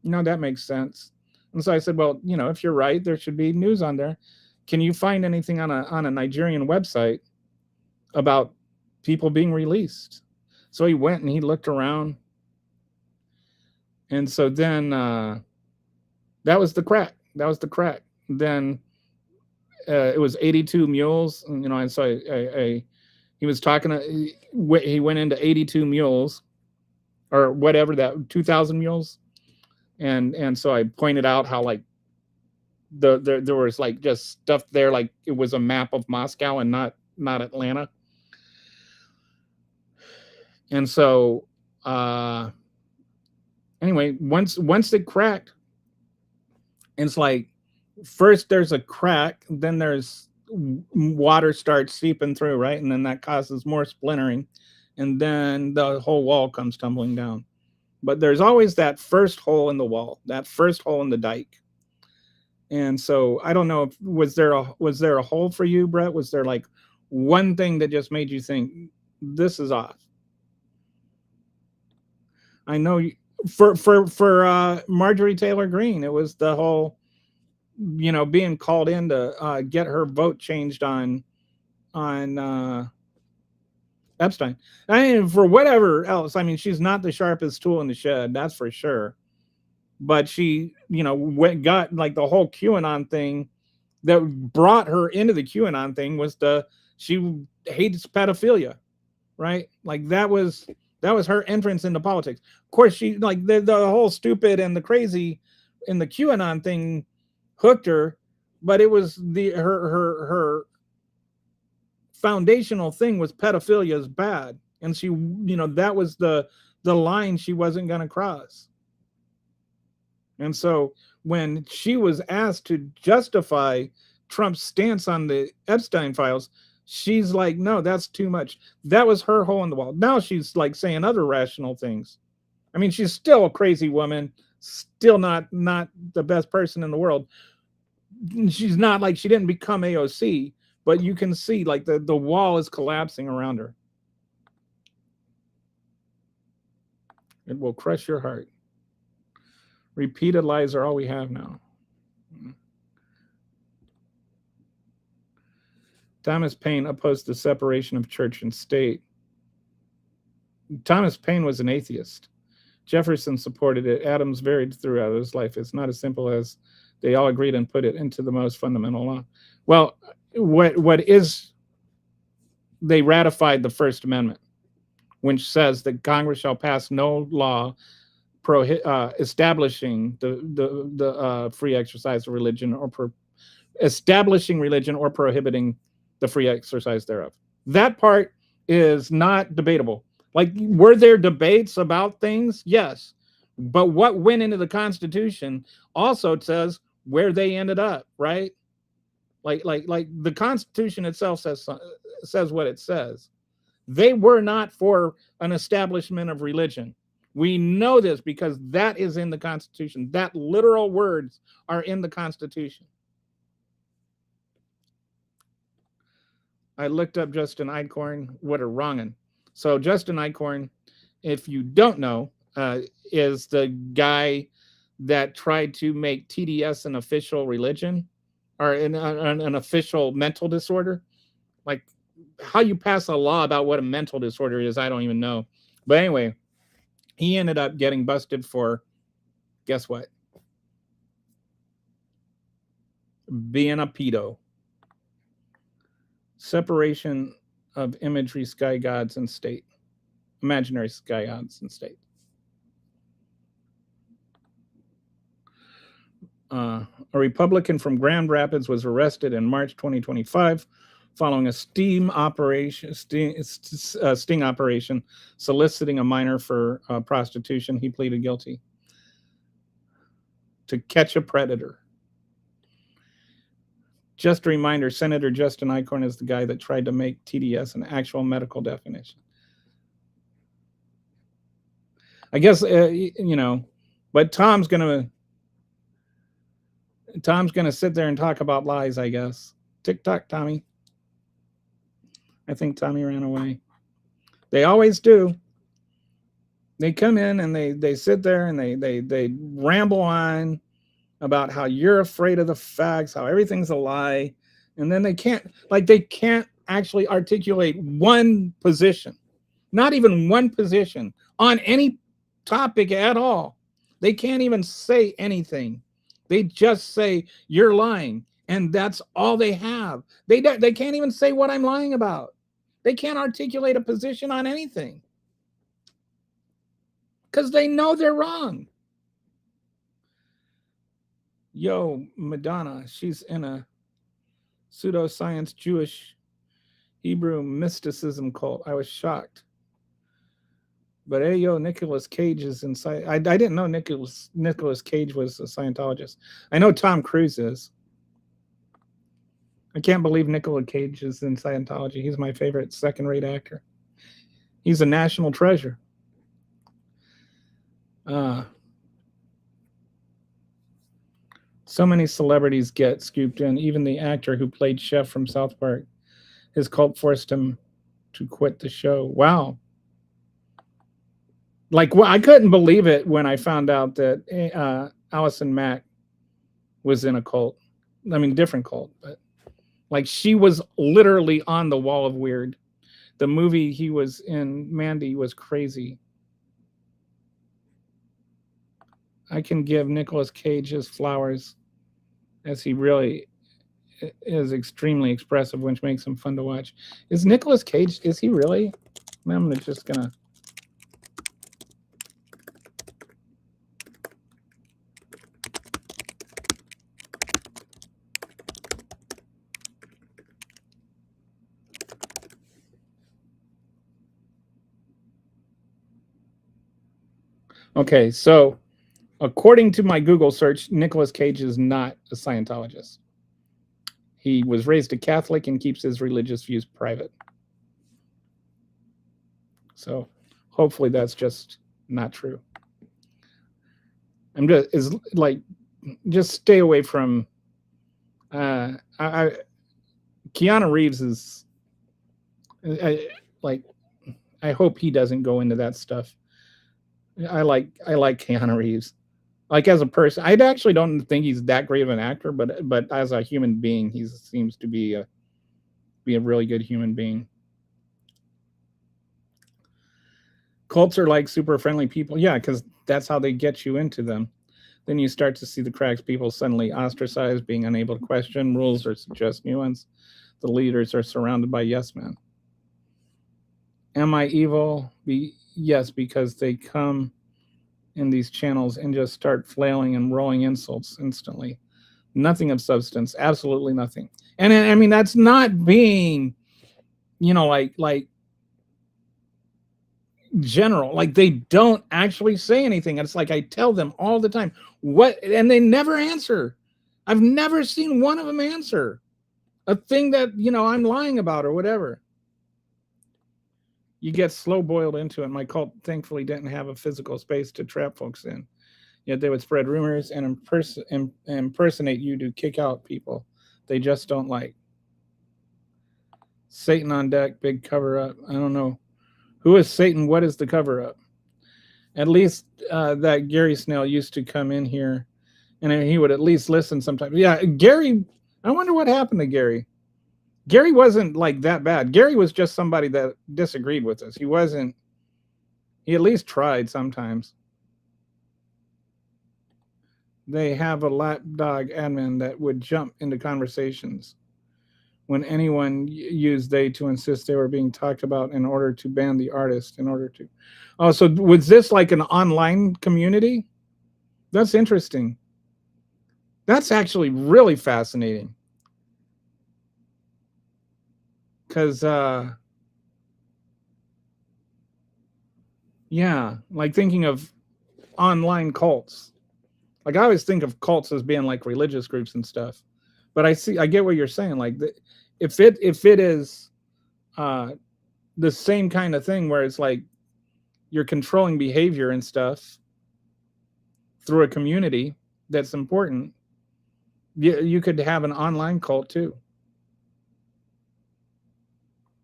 that makes sense. And so I said, well, if you're right, there should be news on there. Can you find anything on a Nigerian website about people being released? So he went and he looked around. And so then that was the crack. Then it was 82 mules. And so he was talking. He went into 82 mules, or whatever, that 2,000 mules. And so I pointed out how like there was like just stuff there, like it was a map of Moscow and not Atlanta. And so anyway, once it cracked, it's like first there's a crack, then there's water starts seeping through, right? And then that causes more splintering, and then the whole wall comes tumbling down. But there's always that first hole in the wall, that first hole in the dike. And so I don't know if was there a hole for you, Brett? Was there like one thing that just made you think this is off? I know for Marjorie Taylor Greene, it was the whole, being called in to get her vote changed on Epstein. I mean, for whatever else, I mean, she's not the sharpest tool in the shed, that's for sure. but she, got like the whole QAnon thing that brought her into the QAnon thing was she hates pedophilia, right? Like that was her entrance into politics. Of course, she like the whole stupid and the crazy in the QAnon thing hooked her, but it was her foundational thing was pedophilia is bad, and she, that was the line she wasn't going to cross. And so when she was asked to justify Trump's stance on the Epstein files, she's like, no, that's too much. That was her hole in the wall. Now she's like saying other rational things. I mean, she's still a crazy woman, still not the best person in the world. She's not like, she didn't become AOC, but you can see like the wall is collapsing around her. It will crush your heart. Repeated lies are all we have now. Thomas Paine opposed the separation of church and state. Thomas Paine was an atheist. Jefferson supported it. Adams varied throughout his life. It's not as simple as they all agreed and put it into the most fundamental law. Well, what is, they ratified the First Amendment, which says that Congress shall pass no law establishing the free exercise of religion or establishing religion or prohibiting the free exercise thereof. That part is not debatable. Like, were there debates about things? Yes. But what went into the Constitution also says where they ended up, right? Like the Constitution itself says what it says. They were not for an establishment of religion. We know this because that is in the Constitution. That literal words are in the Constitution. I looked up Justin Eichhorn. What a wrongin'. So Justin Eichhorn, if you don't know, is the guy that tried to make TDS an official religion or an official mental disorder. Like, how you pass a law about what a mental disorder is, I don't even know. But anyway, he ended up getting busted for, guess what? Being a pedo. Separation of imagery, sky gods, and state. Imaginary sky gods and state. A Republican from Grand Rapids was arrested in March 2025 following a sting operation soliciting a minor for prostitution. He pleaded guilty to catch a predator. Just a reminder, Senator Justin Eichhorn is the guy that tried to make TDS an actual medical definition. I guess, but Tom's gonna sit there and talk about lies, I guess. TikTok, Tommy. I think Tommy ran away. They always do. They come in and they sit there and they ramble on about how you're afraid of the facts, how everything's a lie, and then they can't actually articulate one position, not even one position on any topic at all. They can't even say anything. They just say you're lying, and that's all they have. They can't even say what I'm lying about. They can't articulate a position on anything because they know they're wrong. Yo, Madonna, she's in a pseudoscience Jewish Hebrew mysticism cult. I was shocked. But hey, yo, Nicolas Cage is inside. I didn't know Nicolas Cage was a Scientologist. I know Tom Cruise is. I can't believe Nicolas Cage is in Scientology. He's my favorite second-rate actor. He's a national treasure. So many celebrities get scooped in. Even the actor who played Chef from South Park. His cult forced him to quit the show. Wow. Like, well, I couldn't believe it when I found out that Allison Mack was in a cult. I mean, different cult, but like she was literally on the wall of weird. The movie he was in, Mandy, was crazy. I can give Nicolas Cage his flowers, as he really is extremely expressive, which makes him fun to watch. Is Nicolas Cage? Is he really? I'm just gonna. Okay, so according to my Google search, Nicolas Cage is not a Scientologist. He was raised a Catholic and keeps his religious views private. So hopefully that's just not true. I'm just is like just stay away from Keanu Reeves is like I hope he doesn't go into that stuff. I like Keanu Reeves. Like as a person, I actually don't think he's that great of an actor, but as a human being, he seems to be a really good human being. Cults are like super friendly people, yeah, because that's how they get you into them. Then you start to see the cracks. People suddenly ostracized, being unable to question rules or suggest new ones. The leaders are surrounded by yes men. Am I evil? Yes, because they come in these channels and just start flailing and rolling insults instantly. Nothing of substance, absolutely nothing. And I mean, that's not being, like general. Like they don't actually say anything. It's like I tell them all the time what, and they never answer. I've never seen one of them answer a thing that I'm lying about or whatever. You get slow boiled into it. My cult thankfully didn't have a physical space to trap folks in. Yet they would spread rumors and impersonate you to kick out people they just don't like. Satan on deck, big cover up. I don't know. Who is Satan? What is the cover up? At least that Gary Snell used to come in here and he would at least listen sometimes. Yeah, Gary, I wonder what happened to Gary. Gary wasn't like that bad. Gary was just somebody that disagreed with us. He at least tried sometimes. They have a lapdog admin that would jump into conversations when anyone used they to insist they were being talked about in order to ban the artist Oh, so was this like an online community? That's interesting. That's actually really fascinating. Because yeah, like thinking of online cults. Like I always think of cults as being like religious groups and stuff. But I get what you're saying. Like if it is the same kind of thing where it's like you're controlling behavior and stuff through a community that's important, you could have an online cult too.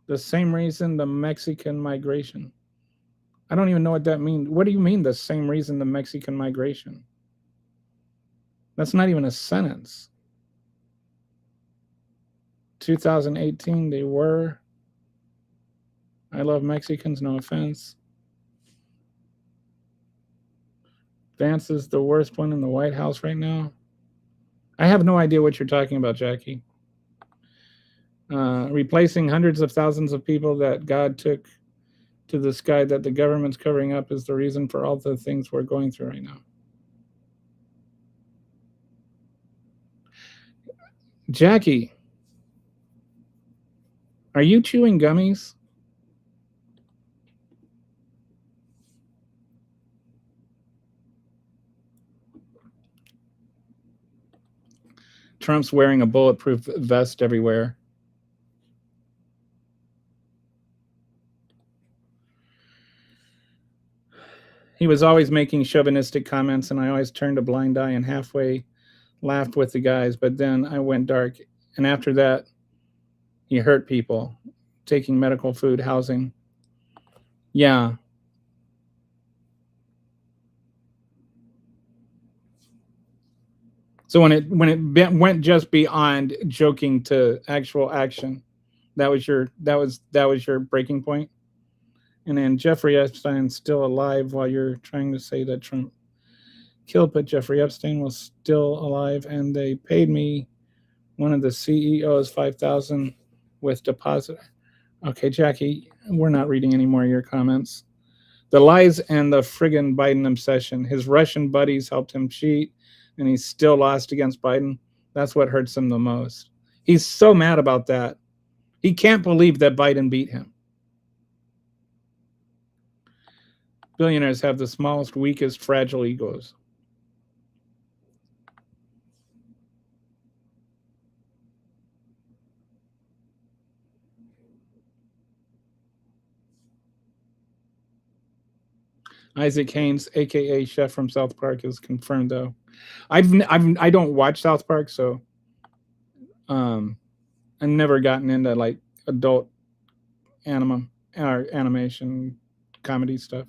The same reason the Mexican migration. I don't even know what that means. What do you mean the same reason the Mexican migration? That's not even a sentence. 2018, they were. I love Mexicans, no offense. Vance is the worst one in the White House right now. I have no idea what you're talking about, Jackie. Replacing hundreds of thousands of people that God took to the sky that the government's covering up is the reason for all the things we're going through right now. Jackie, are you chewing gummies? Trump's wearing a bulletproof vest everywhere. He was always making chauvinistic comments, and I always turned a blind eye and halfway laughed with the guys. But then I went dark, and after that, he hurt people, taking medical food, housing. Yeah. So when it went just beyond joking to actual action, that was your breaking point. And then Jeffrey Epstein's still alive while you're trying to say that Trump. killed, but Jeffrey Epstein was still alive, and they paid me, one of the CEOs, 5,000 with deposit. Okay, Jackie, we're not reading any more of your comments. The lies and the friggin' Biden obsession. His Russian buddies helped him cheat, and he still lost against Biden. That's what hurts him the most. He's so mad about that. He can't believe that Biden beat him. Billionaires have the smallest, weakest, fragile egos. Isaac Haynes, aka Chef from South Park, is confirmed though. I don't watch South Park, so I've never gotten into like adult animation comedy stuff.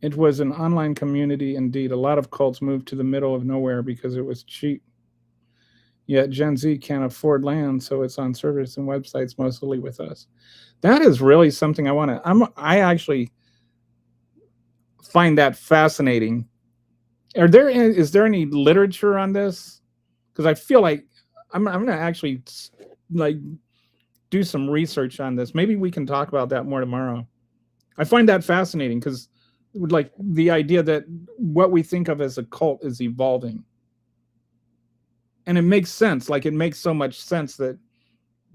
It was an online community indeed. A lot of cults moved to the middle of nowhere because it was cheap. Yet Gen Z can't afford land, so it's on servers and websites mostly with us. That is really something I want to. I actually find that fascinating. Is there any literature on this? Because I feel like I'm going to actually like do some research on this. Maybe we can talk about that more tomorrow. I find that fascinating because like the idea that what we think of as a cult is evolving. And it makes sense. Like it makes so much sense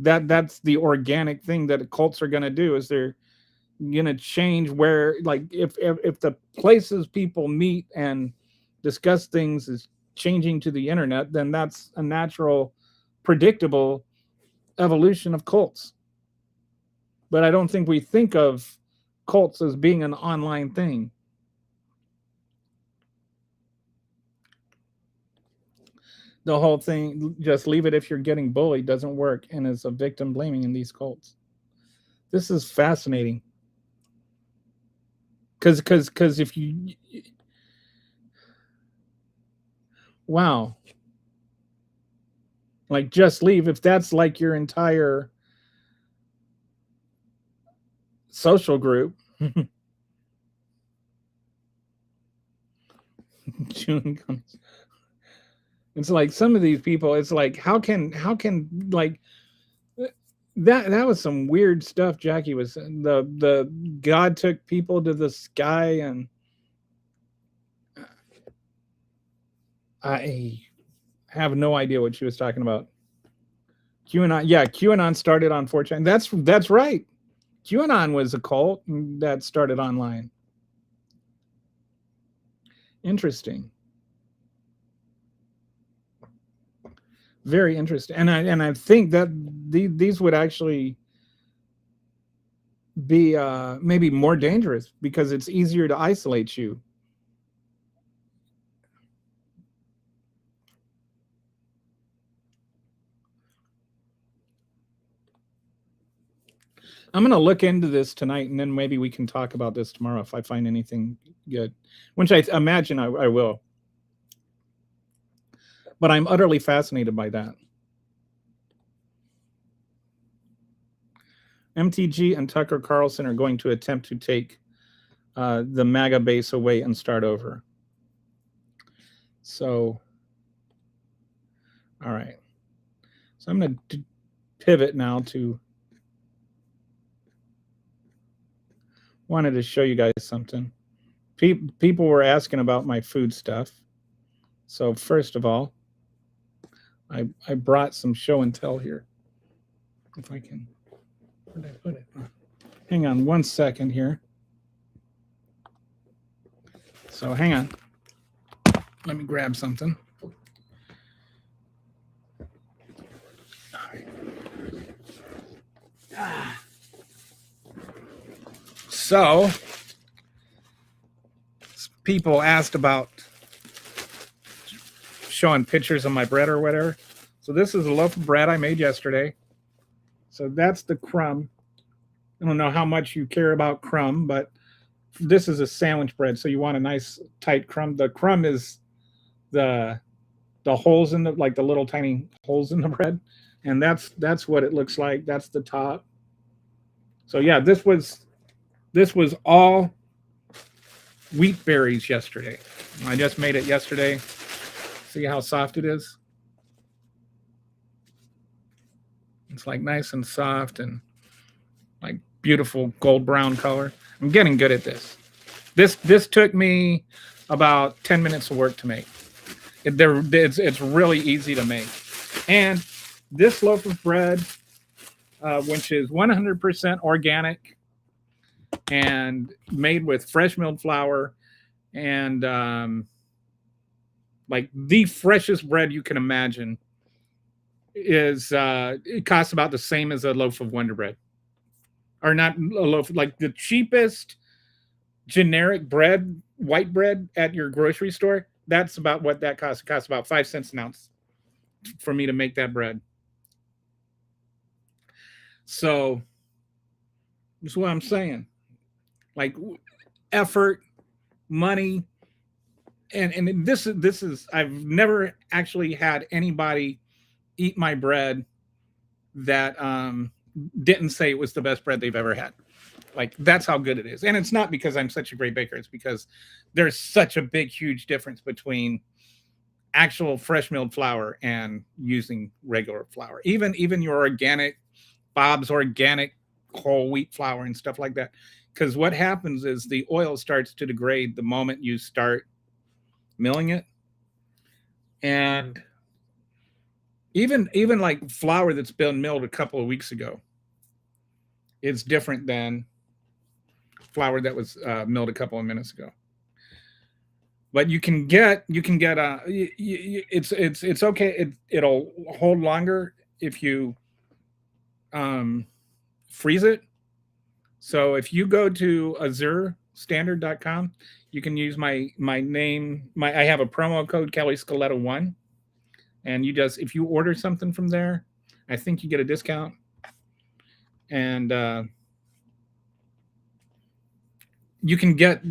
that's the organic thing that cults are going to do is they're going to change where like if the places people meet and discuss things is changing to the internet, then that's a natural, predictable evolution of cults. But I don't think we think of cults as being an online thing. The whole thing, just leave it if you're getting bullied, doesn't work and is a victim blaming in these cults. This is fascinating. Because if you, wow, like just leave, if that's like your entire social group. It's like some of these people, it's like how can like that was some weird stuff Jackie was saying. The God took people to the sky, and I have no idea what she was talking about. QAnon, yeah, QAnon started on 4chan. That's right. QAnon was a cult that started online. Interesting. Very interesting. And I think that these would actually be maybe more dangerous because it's easier to isolate you. I'm going to look into this tonight, and then maybe we can talk about this tomorrow if I find anything good, which I imagine I will. But I'm utterly fascinated by that. MTG and Tucker Carlson are going to attempt to take the MAGA base away and start over. So, all right. So I'm going to pivot now to, wanted to show you guys something. People were asking about my food stuff. So first of all, I brought some show and tell here. If I can, where did I put it? Hang on 1 second here. So hang on. Let me grab something. All right. So people asked about showing pictures of my bread or whatever. So this is a loaf of bread I made yesterday. So that's the crumb. I don't know how much you care about crumb, but this is a sandwich bread. So you want a nice tight crumb. The crumb is the holes in the, like the little tiny holes in the bread. And that's what it looks like. That's the top. So yeah, this was all wheat berries yesterday. I just made it yesterday. See how soft it is? It's like nice and soft and like beautiful gold brown color. I'm getting good at this. This took me about 10 minutes of work to make. It's really easy to make. And this loaf of bread, which is 100% organic and made with fresh milled flour and like the freshest bread you can imagine, is it costs about the same as a loaf of Wonder Bread. Or not a loaf, like the cheapest generic bread, white bread at your grocery store. That's about what that costs. It costs about 5 cents an ounce for me to make that bread. So that's what I'm saying. Like effort, money, and this is I've never actually had anybody eat my bread that didn't say it was the best bread they've ever had. Like that's how good it is. And it's not because I'm such a great baker. It's because there's such a big, huge difference between actual fresh milled flour and using regular flour. Even your organic, Bob's organic whole wheat flour and stuff like that. Because what happens is the oil starts to degrade the moment you start milling it. And even like flour that's been milled a couple of weeks ago is different than flour that was milled a couple of minutes ago. But you can get it's okay. It'll hold longer if you freeze it. So if you go to azurestandard.com, you can use my name. I have a promo code Kelly Scaletta 1, and if you order something from there, I think you get a discount. And you can get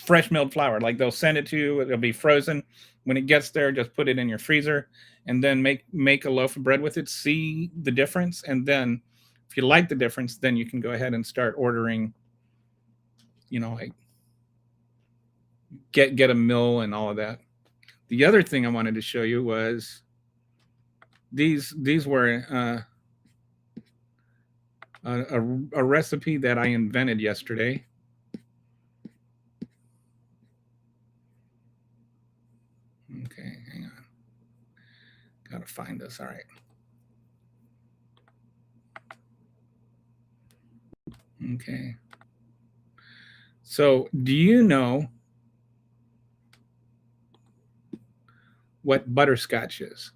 fresh milled flour. Like they'll send it to you. It'll be frozen. When it gets there, just put it in your freezer, and then make a loaf of bread with it. See the difference, and then if you like the difference, then you can go ahead and start ordering. Like get a mill and all of that. The other thing I wanted to show you was these were a recipe that I invented yesterday. Okay, hang on. Gotta find this. All right. Okay. So, do you know what butterscotch is?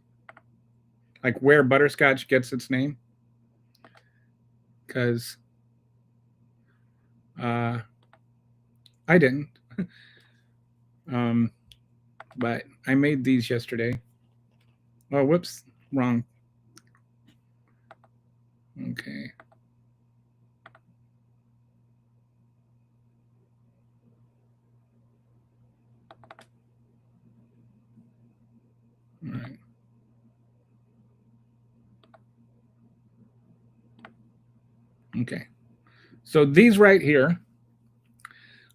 Like where butterscotch gets its name? Because I didn't. But I made these yesterday. Oh, whoops, wrong. Okay. All right. Okay. So these right here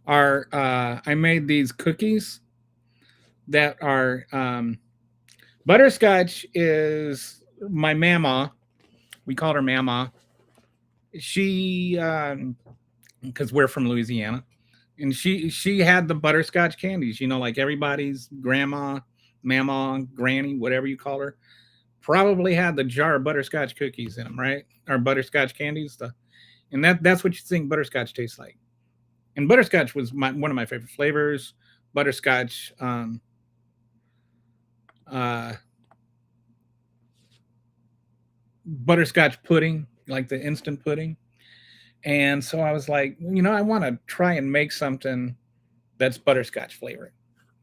are I made these cookies that are butterscotch is my mama. We called her mama. She because we're from Louisiana, and she had the butterscotch candies, like everybody's grandma, mama, granny, whatever you call her, probably had the jar of butterscotch cookies in them, right? Or butterscotch candies. And that's what you think butterscotch tastes like. And butterscotch was one of my favorite flavors. Butterscotch, butterscotch pudding, like the instant pudding. And so I was like, I want to try and make something that's butterscotch flavored,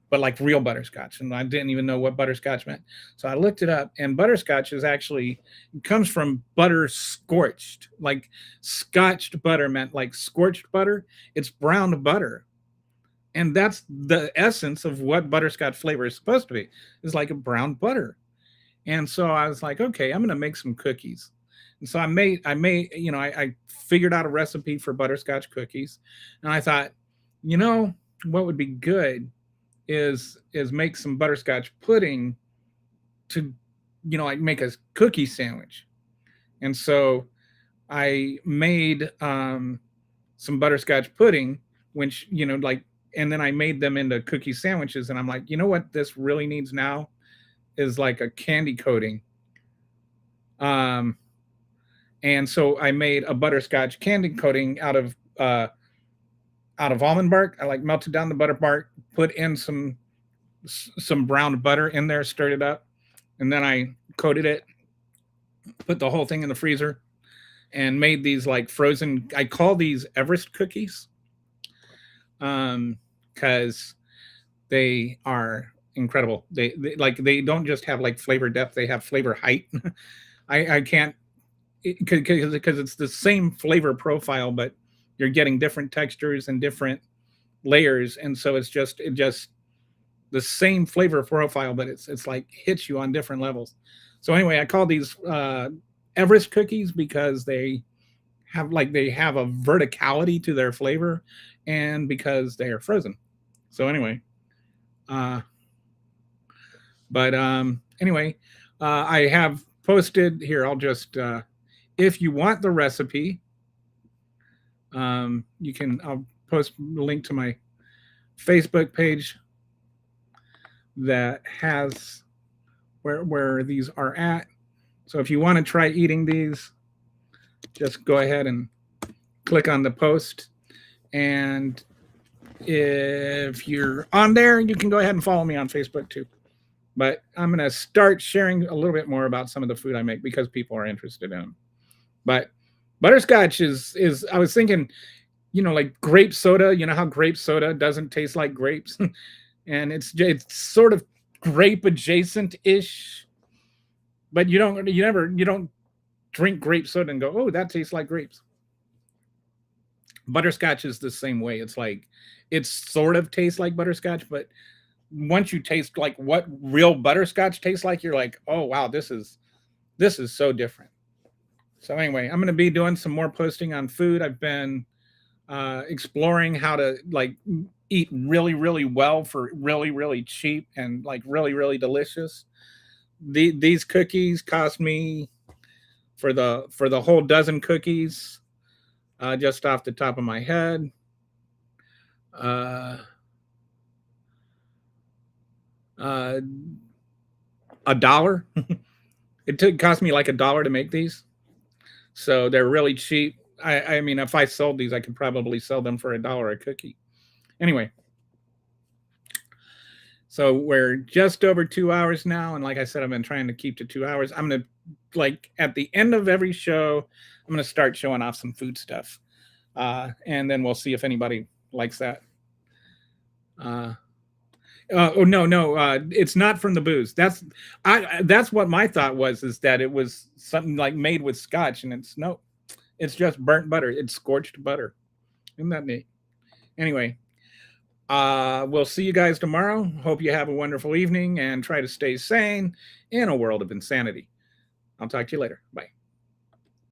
but like real butterscotch. And I didn't even know what butterscotch meant. So I looked it up, and butterscotch comes from butter scorched, like scotched butter meant like scorched butter. It's brown butter. And that's the essence of what butterscotch flavor is supposed to be. It's like a brown butter. And so I was like, okay, I'm going to make some cookies. And so I figured out a recipe for butterscotch cookies. And I thought, what would be good is make some butterscotch pudding to, like make a cookie sandwich. And so I made some butterscotch pudding, which, like, and then I made them into cookie sandwiches. And I'm like, what this really needs now is like a candy coating. And so I made a butterscotch candy coating out of almond bark. I like melted down the butter bark, put in some browned butter in there, stirred it up, and then I coated it, put the whole thing in the freezer, and made these like frozen. I call these Everest cookies, because they are incredible. They don't just have like flavor depth; they have flavor height. I can't, because it's the same flavor profile, but you're getting different textures and different layers, and so it just the same flavor profile, but it's like hits you on different levels. So anyway, I call these Everest cookies because they have a verticality to their flavor, and because they are frozen. So anyway, I have posted here. I'll just if you want the recipe, I'll post a link to my Facebook page that has where these are at. So if you want to try eating these, just go ahead and click on the post. And if you're on there, you can go ahead and follow me on Facebook too. But I'm going to start sharing a little bit more about some of the food I make because people are interested in them. But butterscotch is I was thinking, like grape soda, you know how grape soda doesn't taste like grapes? And it's sort of grape adjacent-ish, but you don't drink grape soda and go, oh, that tastes like grapes. Butterscotch is the same way. It's like it sort of tastes like butterscotch, but once you taste like what real butterscotch tastes like, you're like, oh wow, this is so different. So anyway, I'm going to be doing some more posting on food. I've been exploring how to like eat really, really well for really, really cheap and like really, really delicious. These cookies cost me for the whole dozen cookies, just off the top of my head, $1. It cost me like $1 to make these, so they're really cheap. I mean, if I sold these, I could probably sell them for $1 a cookie. Anyway, so we're just over 2 hours now, and like I said, I've been trying to keep to 2 hours. I'm gonna, like, at the end of every show, I'm gonna start showing off some food stuff, and then we'll see if anybody likes that. Oh no, it's not from the booze. That's what my thought was, is that it was something like made with scotch, and it's just burnt butter. It's scorched butter. Isn't that neat? Anyway, we'll see you guys tomorrow. Hope you have a wonderful evening and try to stay sane in a world of insanity. I'll talk to you later. Bye.